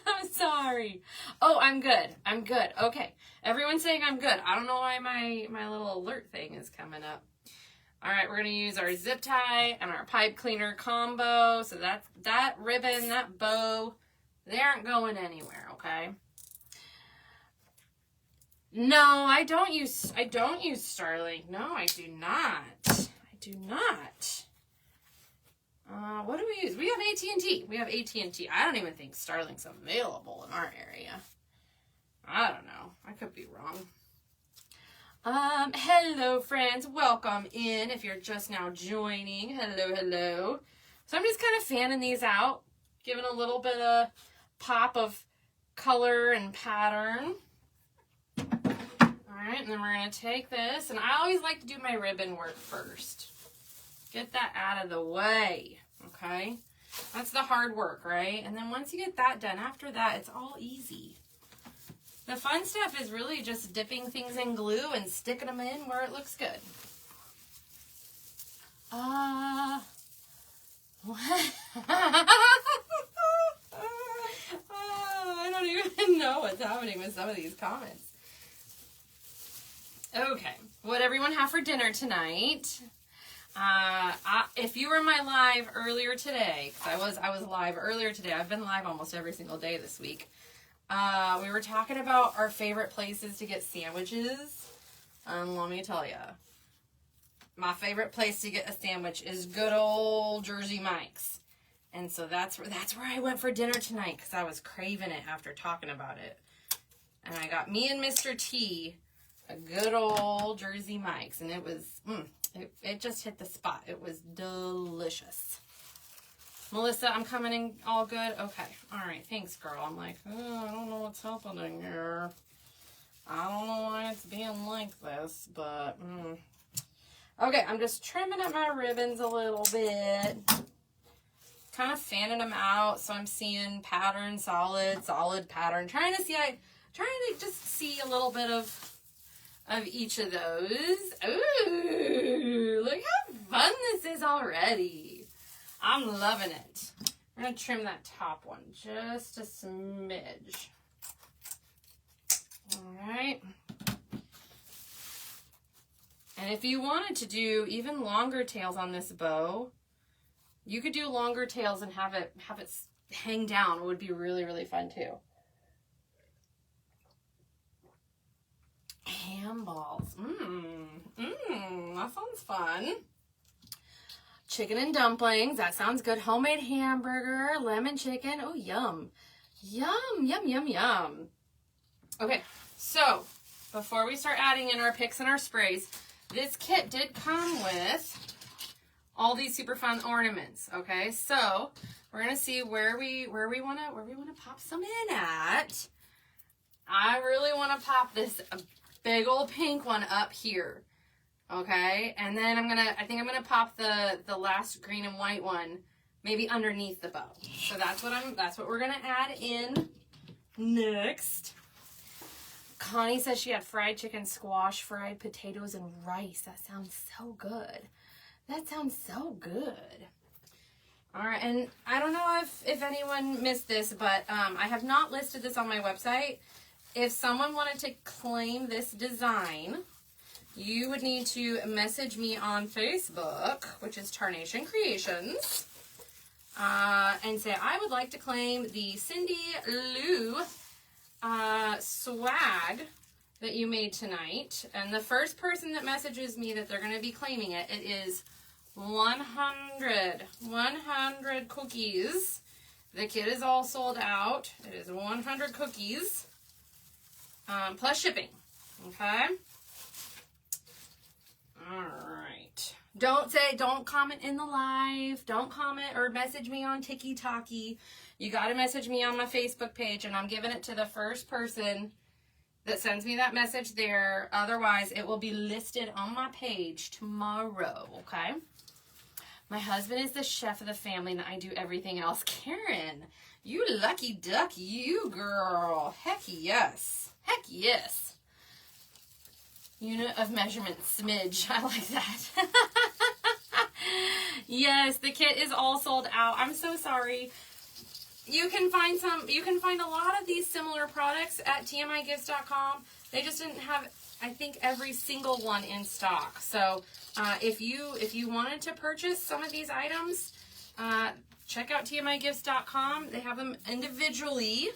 I'm sorry. Oh, I'm good. Okay. Everyone's saying I'm good. I don't know why my little alert thing is coming up. All right, we're going to use our zip tie and our pipe cleaner combo. So that ribbon, that bow, they aren't going anywhere, okay? No, I don't use Starlink. No, I do not. What do we use? We have AT&T. I don't even think Starlink's available in our area. I don't know. I could be wrong. Hello friends, welcome in if you're just now joining. Hello. So I'm just kind of fanning these out, giving a little bit of pop of color and pattern. Alright, and then we're going to take this, and I always like to do my ribbon work first. Get that out of the way, okay? That's the hard work, right? And then once you get that done, after that, it's all easy. The fun stuff is really just dipping things in glue and sticking them in where it looks good. I don't even know what's happening with some of these comments. Okay, what everyone have for dinner tonight? If you were in my live earlier today, because I was live earlier today. I've been live almost every single day this week. We were talking about our favorite places to get sandwiches. Let me tell you, my favorite place to get a sandwich is good old Jersey Mike's, and so that's where I went for dinner tonight because I was craving it after talking about it, and I got me and Mr. T a good old Jersey Mike's, and it was it just hit the spot. It was delicious. Melissa, I'm coming in all good? Okay. All right. Thanks, girl. I'm like, oh, I don't know what's happening here. I don't know why it's being like this, but, Okay, I'm just trimming up my ribbons a little bit. Kind of fanning them out so I'm seeing pattern, solid pattern. Trying to just see a little bit of each of those. Ooh, look how fun this is already. I'm loving it. I'm going to trim that top one just a smidge. All right. And if you wanted to do even longer tails on this bow, you could do longer tails and have it hang down. It would be really, really fun too. Ham balls. That sounds fun. Chicken and dumplings. That sounds good. Homemade hamburger, lemon chicken. Oh, yum. Yum. Okay, so before we start adding in our picks and our sprays, this kit did come with all these super fun ornaments. Okay, so we're gonna see where we wanna pop some in at. I really want to pop this big old pink one up here. Okay, and then I think I'm gonna pop the last green and white one maybe underneath the bow. So that's what we're gonna add in next. Connie says she had fried chicken, squash, fried potatoes, and rice. That sounds so good. All right, and I don't know if anyone missed this, but I have not listed this on my website. If someone wanted to claim this design, you would need to message me on Facebook, which is Tarnation Creations, and say, I would like to claim the Cindy Lou swag that you made tonight. And the first person that messages me that they're going to be claiming it, it is 100 cookies. The kit is all sold out. It is 100 cookies plus shipping. Okay. All right. Don't comment in the live. Don't comment or message me on TikTok. You got to message me on my Facebook page, and I'm giving it to the first person that sends me that message there. Otherwise, it will be listed on my page tomorrow, okay? My husband is the chef of the family, and I do everything else. Karen, you lucky duck, you girl. Heck yes. Heck yes. Unit of measurement smidge. I like that. Yes, the kit is all sold out. I'm so sorry. You can find a lot of these similar products at tmigifts.com. They just didn't have, I think, every single one in stock. So if you wanted to purchase some of these items, check out tmigifts.com. They have them individually.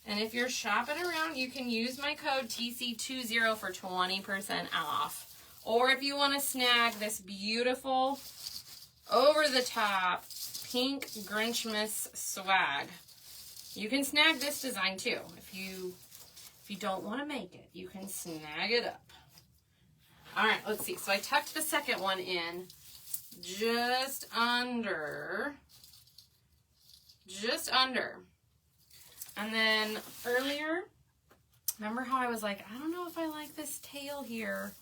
And if you're shopping around, you can use my code TC20 for 20% off. Or if you want to snag this beautiful, over-the-top, pink Grinchmas swag, you can snag this design too. If you don't want to make it, you can snag it up. All right, let's see. So I tucked the second one in just under. And then earlier, remember how I was like, I don't know if I like this tail here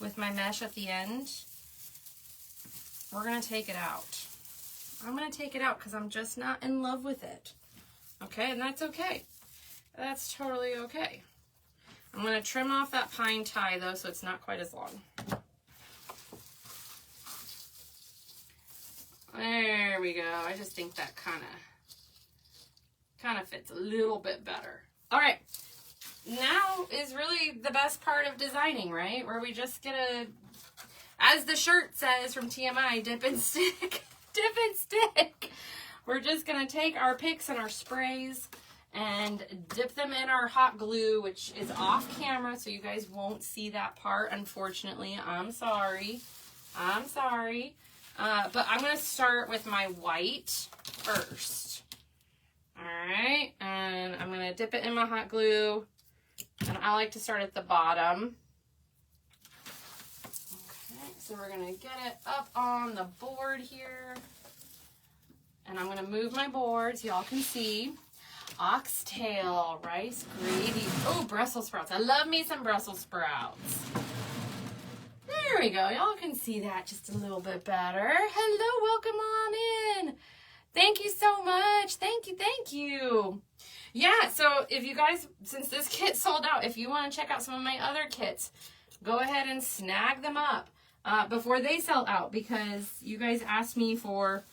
with my mesh at the end? We're going to take it out. I'm going to take it out because I'm just not in love with it. Okay, and that's okay. That's totally okay. I'm going to trim off that pine tie, though, so it's not quite as long. There we go. I just think that kind of fits a little bit better. All right. Now is really the best part of designing, right? Where we just get a, as the shirt says from TMI, dip and stick. Dip and stick. We're just going to take our picks and our sprays and dip them in our hot glue, which is off camera, so you guys won't see that part, unfortunately. I'm sorry. But I'm going to start with my white first. Alright, and I'm going to dip it in my hot glue, and I like to start at the bottom. Okay, so we're going to get it up on the board here. And I'm going to move my board so y'all can see. Oxtail, rice gravy. Oh, Brussels sprouts. I love me some Brussels sprouts. There we go. Y'all can see that just a little bit better. Hello, welcome on in. Thank you so much. Thank you. Yeah, so if you guys, since this kit sold out, if you want to check out some of my other kits, go ahead and snag them up before they sell out, because you guys asked me for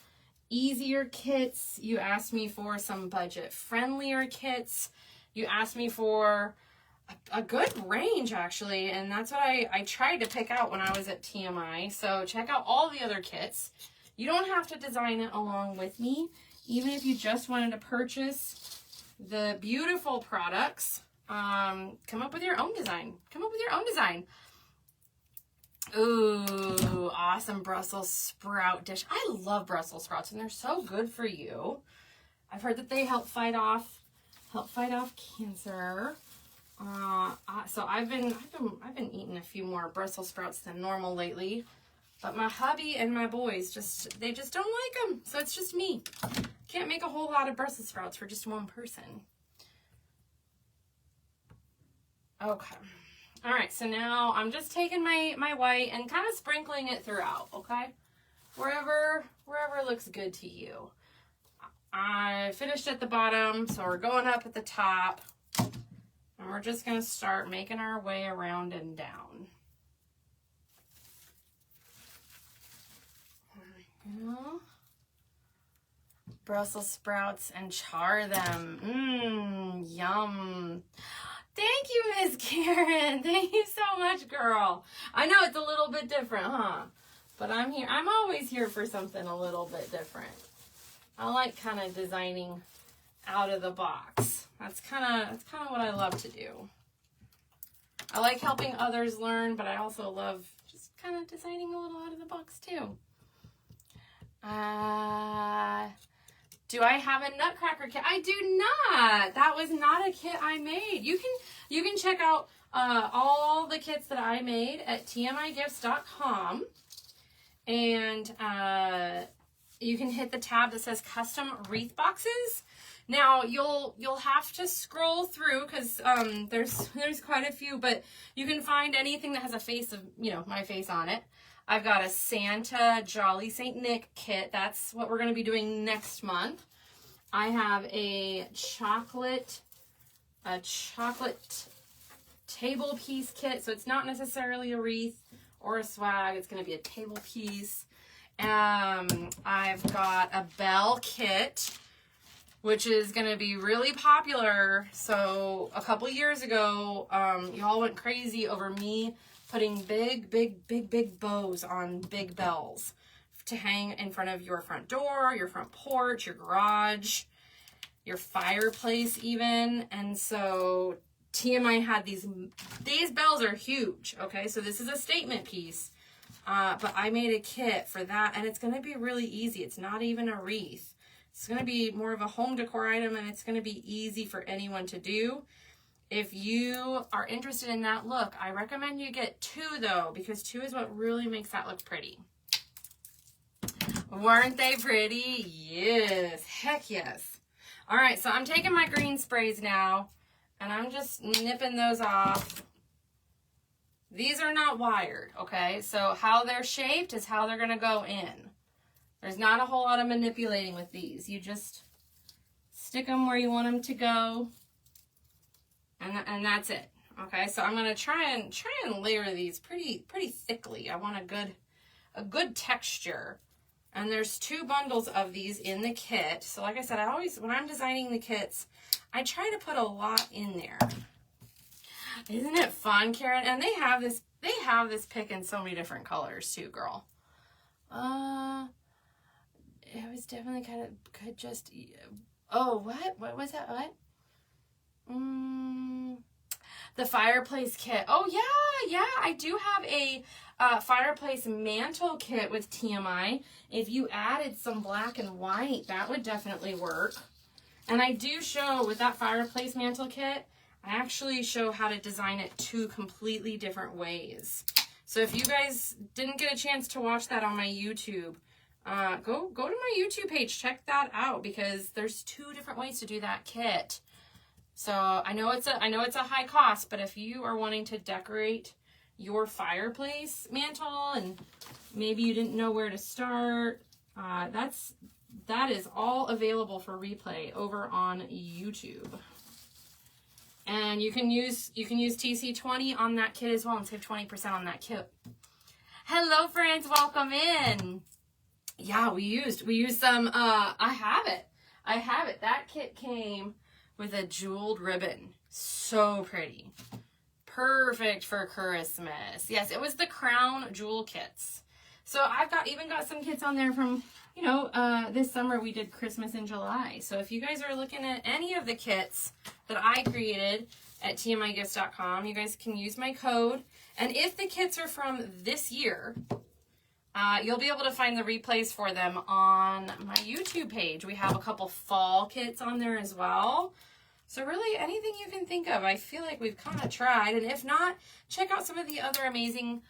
easier kits. You asked me for some budget friendlier kits. You asked me for a good range, actually, and that's what I tried to pick out when I was at TMI. So check out all the other kits. You don't have to design it along with me. Even if you just wanted to purchase the beautiful products, come up with your own design. Ooh, awesome Brussels sprout dish. I love Brussels sprouts, and they're so good for you. I've heard that they help fight off cancer. So I've been eating a few more Brussels sprouts than normal lately. But my hubby and my boys they just don't like them. So it's just me. Can't make a whole lot of Brussels sprouts for just one person. Okay. All right, so now I'm just taking my white and kind of sprinkling it throughout, okay? Wherever looks good to you. I finished at the bottom, so we're going up at the top. And we're just going to start making our way around and down. There we go. Brussels sprouts and char them. Yum. Thank you, Miss Karen. Thank you so much, girl. I know it's a little bit different, huh? But I'm here. I'm always here for something a little bit different. I like kind of designing out of the box. That's kind of what I love to do. I like helping others learn, but I also love just kind of designing a little out of the box too. Do I have a Nutcracker kit? I do not. That was not a kit I made. You can check out all the kits that I made at tmigifts.com, and you can hit the tab that says custom wreath boxes. Now you'll have to scroll through because there's quite a few, but you can find anything that has a face of, you know, my face on it. I've got a Santa Jolly St. Nick kit. That's what we're going to be doing next month. I have a chocolate table piece kit. So it's not necessarily a wreath or a swag. It's going to be a table piece. I've got a bell kit, which is going to be really popular. So a couple years ago, y'all went crazy over me putting big bows on big bells to hang in front of your front door, your front porch, your garage, your fireplace even. And so TMI had these bells are huge, okay? So this is a statement piece, but I made a kit for that, and it's gonna be really easy. It's not even a wreath. It's gonna be more of a home decor item, and it's gonna be easy for anyone to do. If you are interested in that look, I recommend you get 2 though, because 2 is what really makes that look pretty. Weren't they pretty? Yes, heck yes. All right, so I'm taking my green sprays now, and I'm just nipping those off. These are not wired, okay? So how they're shaped is how they're gonna go in. There's not a whole lot of manipulating with these. You just stick them where you want them to go. And that's it. Okay, so I'm gonna try and layer these pretty thickly. I want a good texture. And there's 2 bundles of these in the kit. So like I said, I always, when I'm designing the kits, I try to put a lot in there. Isn't it fun, Karen? And they have this pick in so many different colors too, girl. It was definitely kind of could just. Oh, what was that? What? The fireplace kit. Oh yeah, I do have a fireplace mantle kit with TMI. If you added some black and white, that would definitely work. And I do show with that fireplace mantle kit, I actually show how to design it 2 completely different ways. So if you guys didn't get a chance to watch that on my YouTube, go to my YouTube page, check that out, because there's 2 different ways to do that kit. So I know it's a high cost, but if you are wanting to decorate your fireplace mantle and maybe you didn't know where to start, that is all available for replay over on YouTube. And you can use TC20 on that kit as well and save 20% on that kit. Hello friends, welcome in. Yeah, we used some I have it. That kit came with a jeweled ribbon. So pretty. Perfect for Christmas. Yes, it was the Crown Jewel kits. So I've even got some kits on there from, you know, this summer we did Christmas in July. So if you guys are looking at any of the kits that I created at tmigifts.com, you guys can use my code. And if the kits are from this year, you'll be able to find the replays for them on my YouTube page. We have a couple fall kits on there as well. So really anything you can think of, I feel like we've kind of tried. And if not, check out some of the other amazing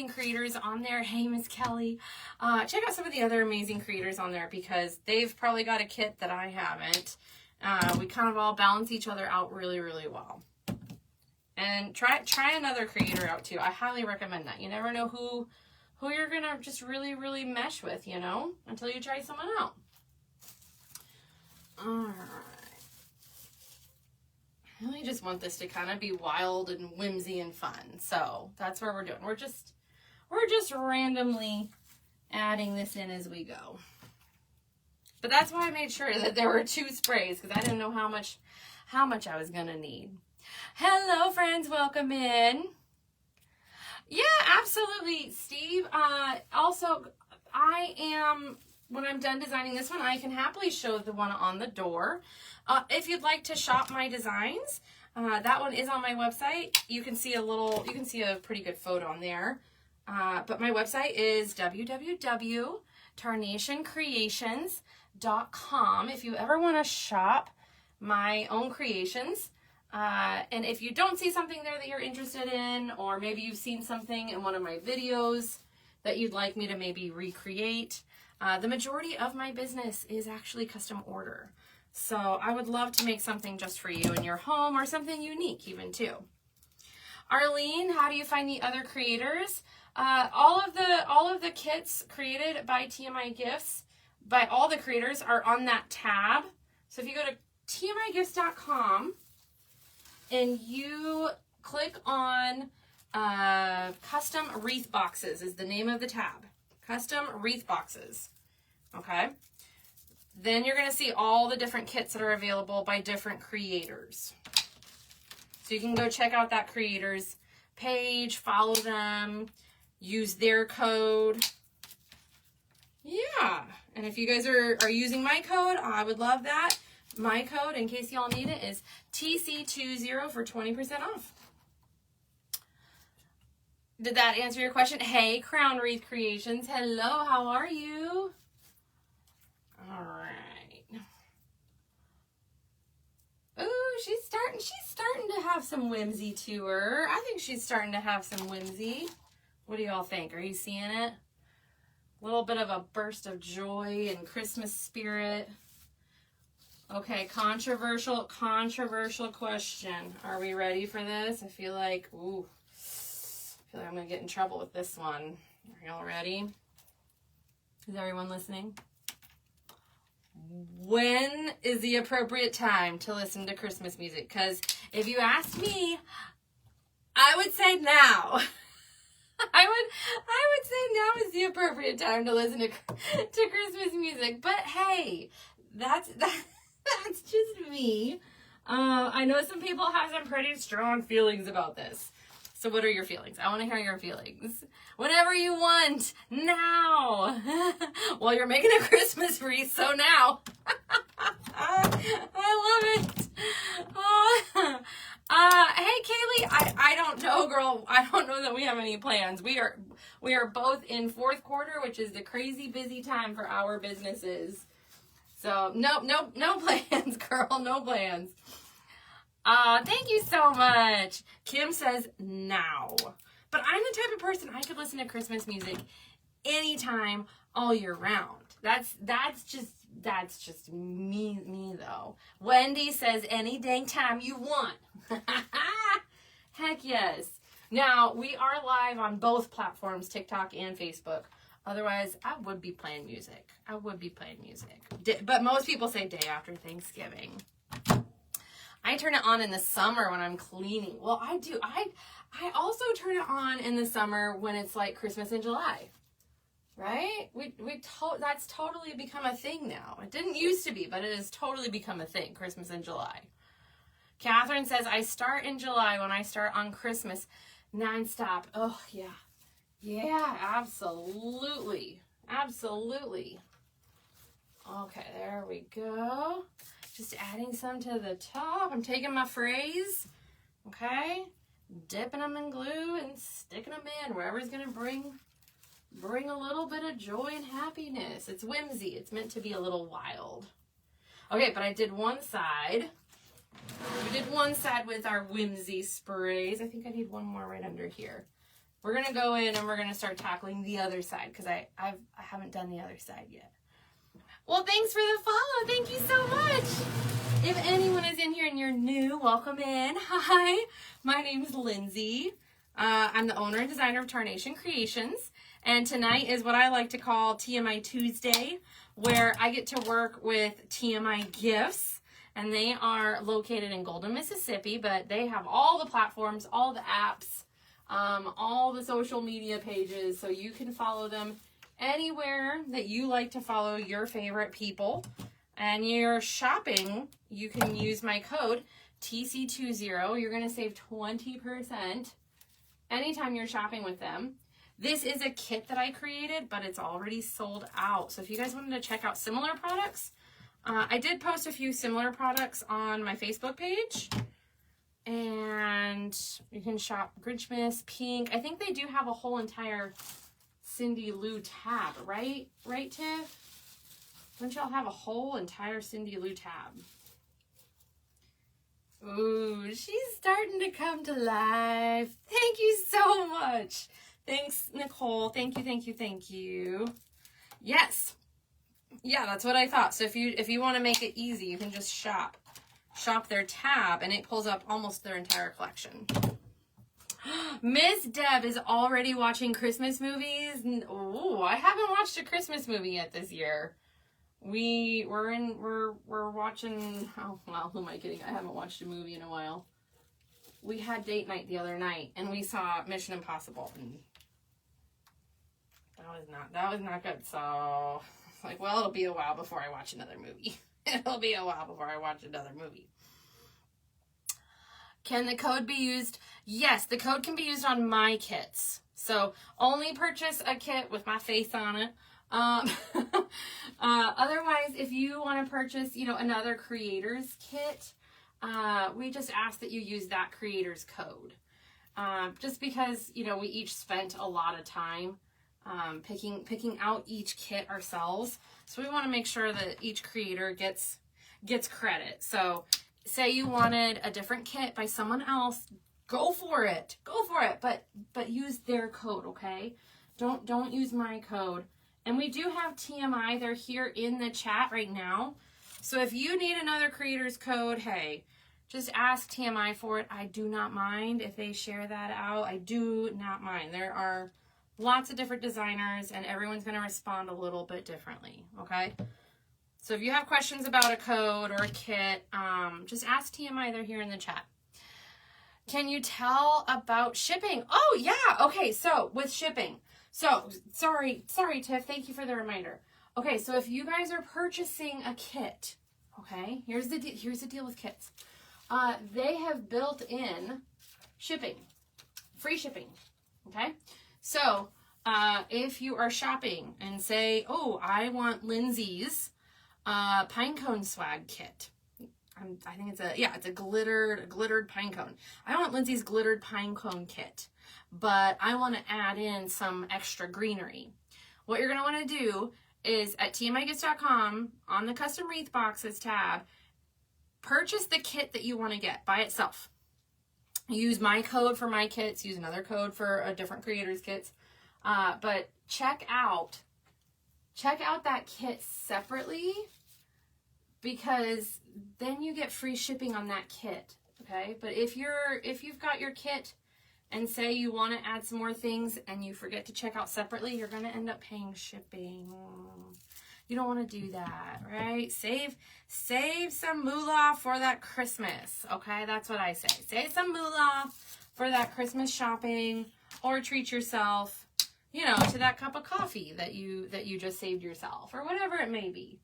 creators on there. Hey, Miss Kelly. Check out some of the other amazing creators on there because they've probably got a kit that I haven't. We kind of all balance each other out really, really well. And try another creator out too. I highly recommend that. You never know who you're going to just really, really mesh with, you know, until you try someone out. All right. I really just want this to kind of be wild and whimsy and fun. So that's what we're doing. We're just randomly adding this in as we go. But that's why I made sure that there were 2 sprays, because I didn't know how much I was going to need. Hello, friends. Welcome in. Yeah, absolutely, Steve. Also, when I'm done designing this one, I can happily show the one on the door. If you'd like to shop my designs, that one is on my website. You can see a pretty good photo on there. But my website is www.tarnationcreations.com if you ever want to shop my own creations. And if you don't see something there that you're interested in, or maybe you've seen something in one of my videos that you'd like me to maybe recreate, the majority of my business is actually custom order. So I would love to make something just for you in your home, or something unique even too. Arlene, how do you find the other creators? All of the kits created by TMI Gifts, by all the creators, are on that tab. So if you go to tmigifts.com and you click on custom wreath boxes, is the name of the tab. Custom wreath boxes. Okay. Then you're going to see all the different kits that are available by different creators. So you can go check out that creators page, follow them, use their code. Yeah. And if you guys are using my code, I would love that. My code, in case y'all need it, is TC20 for 20% off. Did that answer your question? Hey, Crown Wreath Creations. Hello, how are you? All right. Ooh, she's starting to have some whimsy to her. I think she's starting to have some whimsy. What do y'all think? Are you seeing it? A little bit of a burst of joy and Christmas spirit. Okay, controversial question. Are we ready for this? I feel like I'm gonna get in trouble with this one. Are y'all ready? Is everyone listening? When is the appropriate time to listen to Christmas music? Because if you ask me, I would say now. I would say now is the appropriate time to listen to Christmas music. But hey, that's just me. I know some people have some pretty strong feelings about this. So what are your feelings? I want to hear your feelings. Whenever you want, now. Well, you're making a Christmas wreath, so now. I love it. Hey, Kaylee, I don't know, girl. I don't know that we have any plans. We are both in 4th quarter, which is the crazy busy time for our businesses. So no plans, girl. No plans. Thank you so much. Kim says now. But I'm the type of person, I could listen to Christmas music anytime, all year round. That's just me though. Wendy says any dang time you want. Heck yes. Now, we are live on both platforms, TikTok and Facebook. Otherwise, I would be playing music. But most people say day after Thanksgiving. I turn it on in the summer when I'm cleaning. Well, I do. I also turn it on in the summer when it's like Christmas in July. Right? That's totally become a thing now. It didn't used to be, but it has totally become a thing, Christmas in July. Catherine says, I start in July when I start on Christmas nonstop. Oh, yeah. Yeah, absolutely. Absolutely. Okay, there we go. Just adding some to the top. I'm taking my phrase, okay, dipping them in glue and sticking them in wherever's going to bring a little bit of joy and happiness. It's whimsy. It's meant to be a little wild. Okay, but I did one side. We did one side with our whimsy sprays. I think I need one more right under here. We're going to go in and we're going to start tackling the other side because I haven't done the other side yet. Well, thanks for the follow. Thank you so much. If anyone is in here and you're new, welcome in. Hi, my name is Lindsay. I'm the owner and designer of Tarnation Creations. And tonight is what I like to call TMI Tuesday, where I get to work with TMI Gifts. And they are located in Golden, Mississippi, but they have all the platforms, all the apps, all the social media pages, so you can follow them anywhere that you like to follow your favorite people and you're shopping, you can use my code TC20. You're going to save 20% anytime you're shopping with them. This is a kit that I created, but it's already sold out. So if you guys wanted to check out similar products, I did post a few similar products on my Facebook page. And you can shop Grinchmas, Pink. I think they do have a whole entire Cindy Lou tab, right? Right, Tiff? Don't y'all have a whole entire Cindy Lou tab? Ooh, she's starting to come to life. Thank you so much. Thanks, Nicole. Thank you, thank you, thank you. Yes. Yeah, that's what I thought. So if you want to make it easy, you can just shop their tab, and it pulls up almost their entire collection. Miss Deb is already watching Christmas movies. Oh, I haven't watched a Christmas movie yet this year. We're watching, oh, well, who am I kidding? I haven't watched a movie in a while. We had date night the other night, and we saw Mission Impossible, and that was not good. So it's like, well, it'll be a while before I watch another movie. It'll be a while before I watch another movie. Can the code be used? Yes, the code can be used on my kits. So only purchase a kit with my face on it. Otherwise, if you want to purchase, another creator's kit, we just ask that you use that creator's code. Just because, we each spent a lot of time picking out each kit ourselves. So we want to make sure that each creator gets credit. So say you wanted a different kit by someone else, go for it, but use their code. Okay. Don't use my code. And we do have TMI. They're here in the chat right now. So if you need another creator's code, hey, just ask TMI for it. I do not mind if they share that out. I do not mind. There are lots of different designers, and everyone's going to respond a little bit differently, okay? So if you have questions about a code or a kit, just ask TMI. They're here in the chat. Can you tell about shipping? Oh, yeah. Okay, so with shipping. So, sorry, Tiff. Thank you for the reminder. Okay, so if you guys are purchasing a kit, okay, here's the deal with kits. They have built in shipping, free shipping, okay? So, if you are shopping and say, oh, I want Lindsay's pinecone swag kit. I think it's a glittered pinecone. I want Lindsay's glittered pinecone kit, but I want to add in some extra greenery. What you're going to want to do is at tmigifts.com on the custom wreath boxes tab, purchase the kit that you want to get by itself. Use my code for my kits, use another code for a different creator's kits. But check out that kit separately, because then you get free shipping on that kit. Okay. But if you've got your kit and say you want to add some more things and you forget to check out separately, you're going to end up paying shipping. You don't want to do that, right? Save some moolah for that Christmas, okay? That's what I say. Save some moolah for that Christmas shopping, or treat yourself, to that cup of coffee that you just saved yourself, or whatever it may be.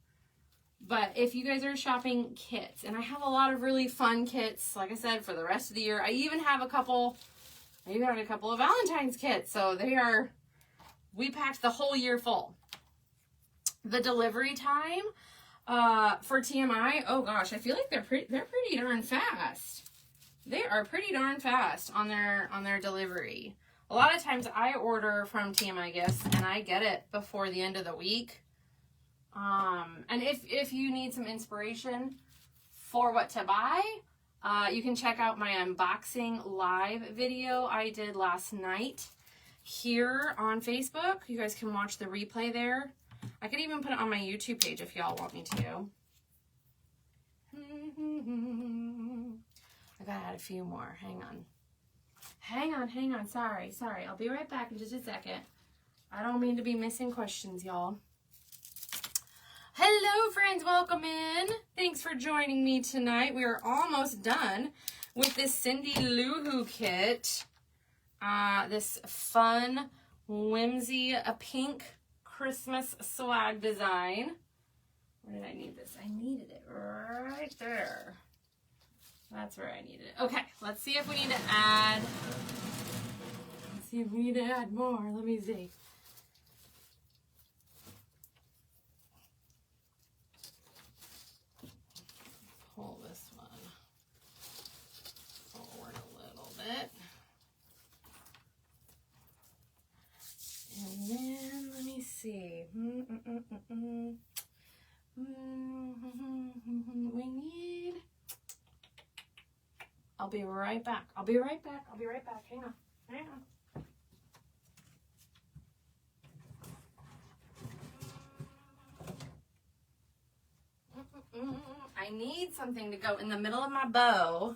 But if you guys are shopping kits, and I have a lot of really fun kits, like I said, for the rest of the year. I even have a couple of Valentine's kits, so we packed the whole year full. The delivery time for TMI, oh gosh, I feel like they're pretty darn fast. They are pretty darn fast on their delivery. A lot of times I order from TMI Gifts and I get it before the end of the week. And if you need some inspiration for what to buy, you can check out my unboxing live video I did last night here on Facebook. You guys can watch the replay there. I could even put it on my YouTube page if y'all want me to. I gotta add a few more. Hang on. Sorry. I'll be right back in just a second. I don't mean to be missing questions, y'all. Hello, friends. Welcome in. Thanks for joining me tonight. We are almost done with this Cindy Lou Who kit. This fun, whimsy, a pink Christmas swag design. Where did I need this? I needed it right there. That's where I needed it. Okay, let's see if we need to add. Let's see if we need to add more. Let me see. Pull this one forward a little bit. And then, let me see. We need... I'll be right back. I'll be right back. I'll be right back. Hang on. Hang on. I need something to go in the middle of my bow.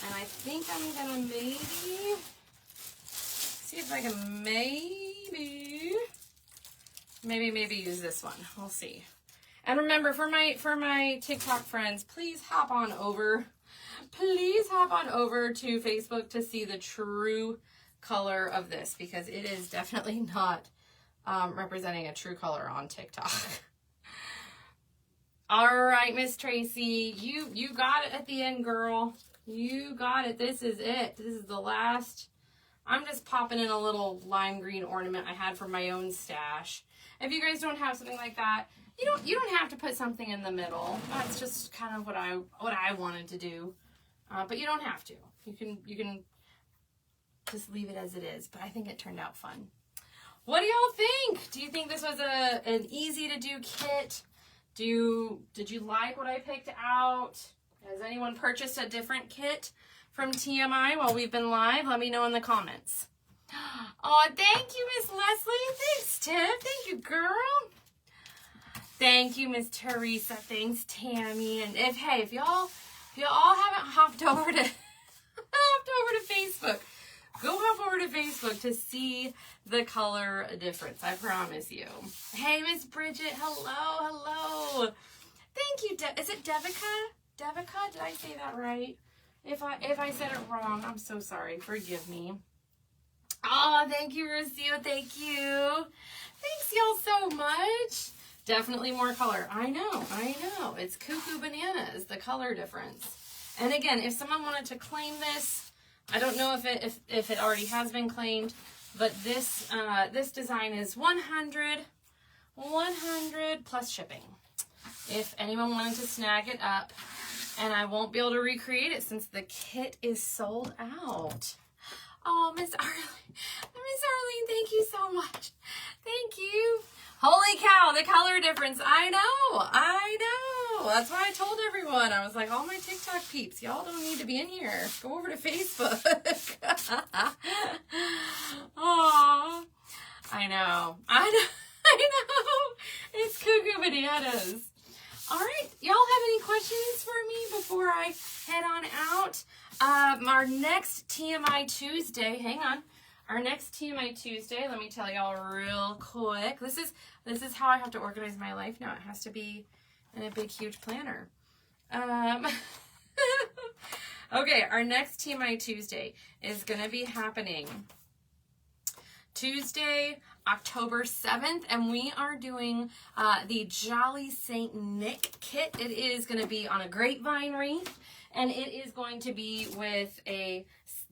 And I think I'm going to maybe... see if I can maybe use this one. We'll see. And remember, for my TikTok friends, please hop on over. Please hop on over to Facebook to see the true color of this, because it is definitely not representing a true color on TikTok. All right, Miss Tracy, you got it at the end, girl. You got it. This is it. This is the last. I'm just popping in a little lime green ornament I had from my own stash. If you guys don't have something like that, you don't have to put something in the middle. That's just kind of what I wanted to do. But you don't have to. You can just leave it as it is. But I think it turned out fun. What do y'all think? Do you think this was an easy to do kit? Did you like what I picked out? Has anyone purchased a different kit from TMI while we've been live? Let me know in the comments. Oh, thank you, Miss Leslie. Thanks, Tiff. Thank you, girl. Thank you, Miss Teresa. Thanks, Tammy. And if y'all haven't hopped over to Facebook, go hop over to Facebook to see the color difference. I promise you. Hey, Miss Bridget. Hello. Thank you. Is it Devica? Devica? Did I say that right? If I said it wrong, I'm so sorry. Forgive me. Oh, thank you, Rocio. Thank you. Thanks, y'all, so much. Definitely more color. I know. It's cuckoo bananas, the color difference. And again, if someone wanted to claim this, I don't know if it already has been claimed, but this design is 100 plus shipping. If anyone wanted to snag it up, and I won't be able to recreate it since the kit is sold out. Oh, Miss Arlene, thank you so much. Thank you. Holy cow, the color difference. I know. That's why I told everyone. I was like, all my TikTok peeps, y'all don't need to be in here. Go over to Facebook. Aw. I know. It's cuckoo bananas. All right, y'all have any questions for me before I head on out? Our next TMI Tuesday, hang on. Our next TMI Tuesday, let me tell y'all real quick. This is how I have to organize my life now. It has to be in a big, huge planner. Okay, our next TMI Tuesday is going to be happening Tuesday, October 7th, and we are doing the Jolly Saint Nick kit. It is going to be on a grapevine wreath, and it is going to be with a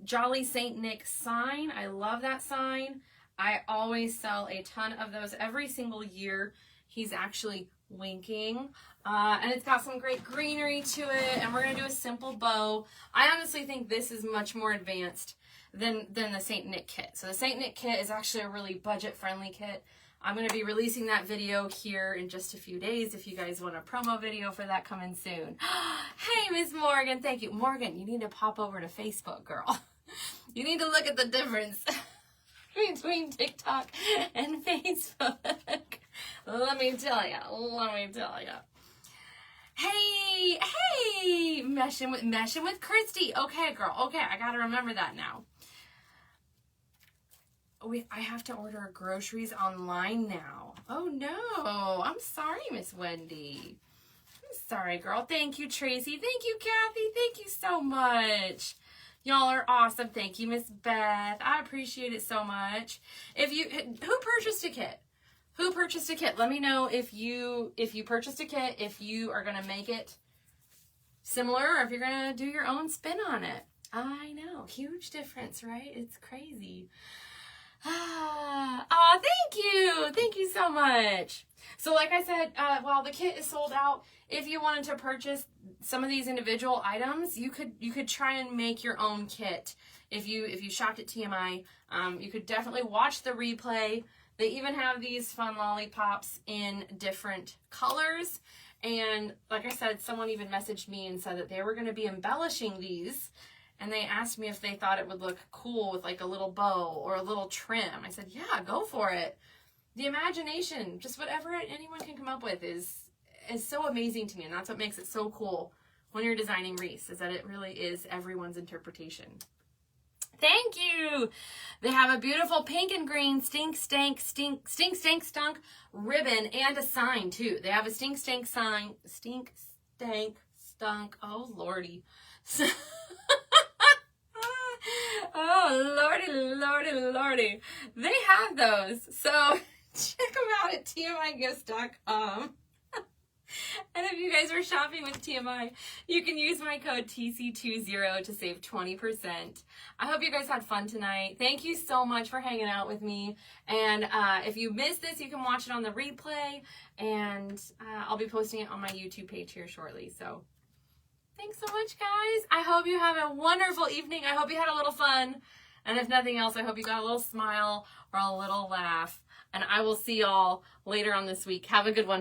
Jolly Saint Nick sign. I love that sign. I always sell a ton of those every single year. He's actually winking, and it's got some great greenery to it, and we're going to do a simple bow. I honestly think this is much more advanced than the Saint Nick kit. So the Saint Nick kit is actually a really budget-friendly kit. I'm going to be releasing that video here in just a few days. If you guys want a promo video for that, coming soon. Hey, Miss Morgan, thank you. Morgan, you need to pop over to Facebook, girl. You need to look at the difference between TikTok and Facebook. Let me tell you. Hey, meshing with Christy. Okay, girl. Okay, I gotta remember that now. I have to order groceries online now. Oh no, I'm sorry, Miss Wendy. I'm sorry, girl. Thank you, Tracy. Thank you, Kathy. Thank you so much. Y'all are awesome. Thank you, Miss Beth. I appreciate it so much. Who purchased a kit? who purchased a kit. Let me know if you purchased a kit, if you are going to make it similar, or if you're going to do your own spin on it. I know, huge difference, right? It's crazy. Oh, thank you so much. So like I said, while the kit is sold out, if you wanted to purchase some of these individual items, you could try and make your own kit. If you shopped at TMI, you could definitely watch the replay. They even have these fun lollipops in different colors. And like I said, someone even messaged me and said that they were going to be embellishing these. And they asked me if they thought it would look cool with like a little bow or a little trim. I said, yeah, go for it. The imagination, just whatever anyone can come up with is so amazing to me. And that's what makes it so cool when you're designing wreaths, is that it really is everyone's interpretation. Thank you. They have a beautiful pink and green stink stank stunk ribbon and a sign too. They have a stink stank stunk. Oh Lordy. Oh Lordy. They have those. So check them out at tmigifts.com. And if you guys are shopping with TMI, you can use my code TC20 to save 20%. I hope you guys had fun tonight. Thank you so much for hanging out with me. And if you missed this, you can watch it on the replay. And I'll be posting it on my YouTube page here shortly. So thanks so much, guys. I hope you have a wonderful evening. I hope you had a little fun. And if nothing else, I hope you got a little smile or a little laugh. And I will see y'all later on this week. Have a good one.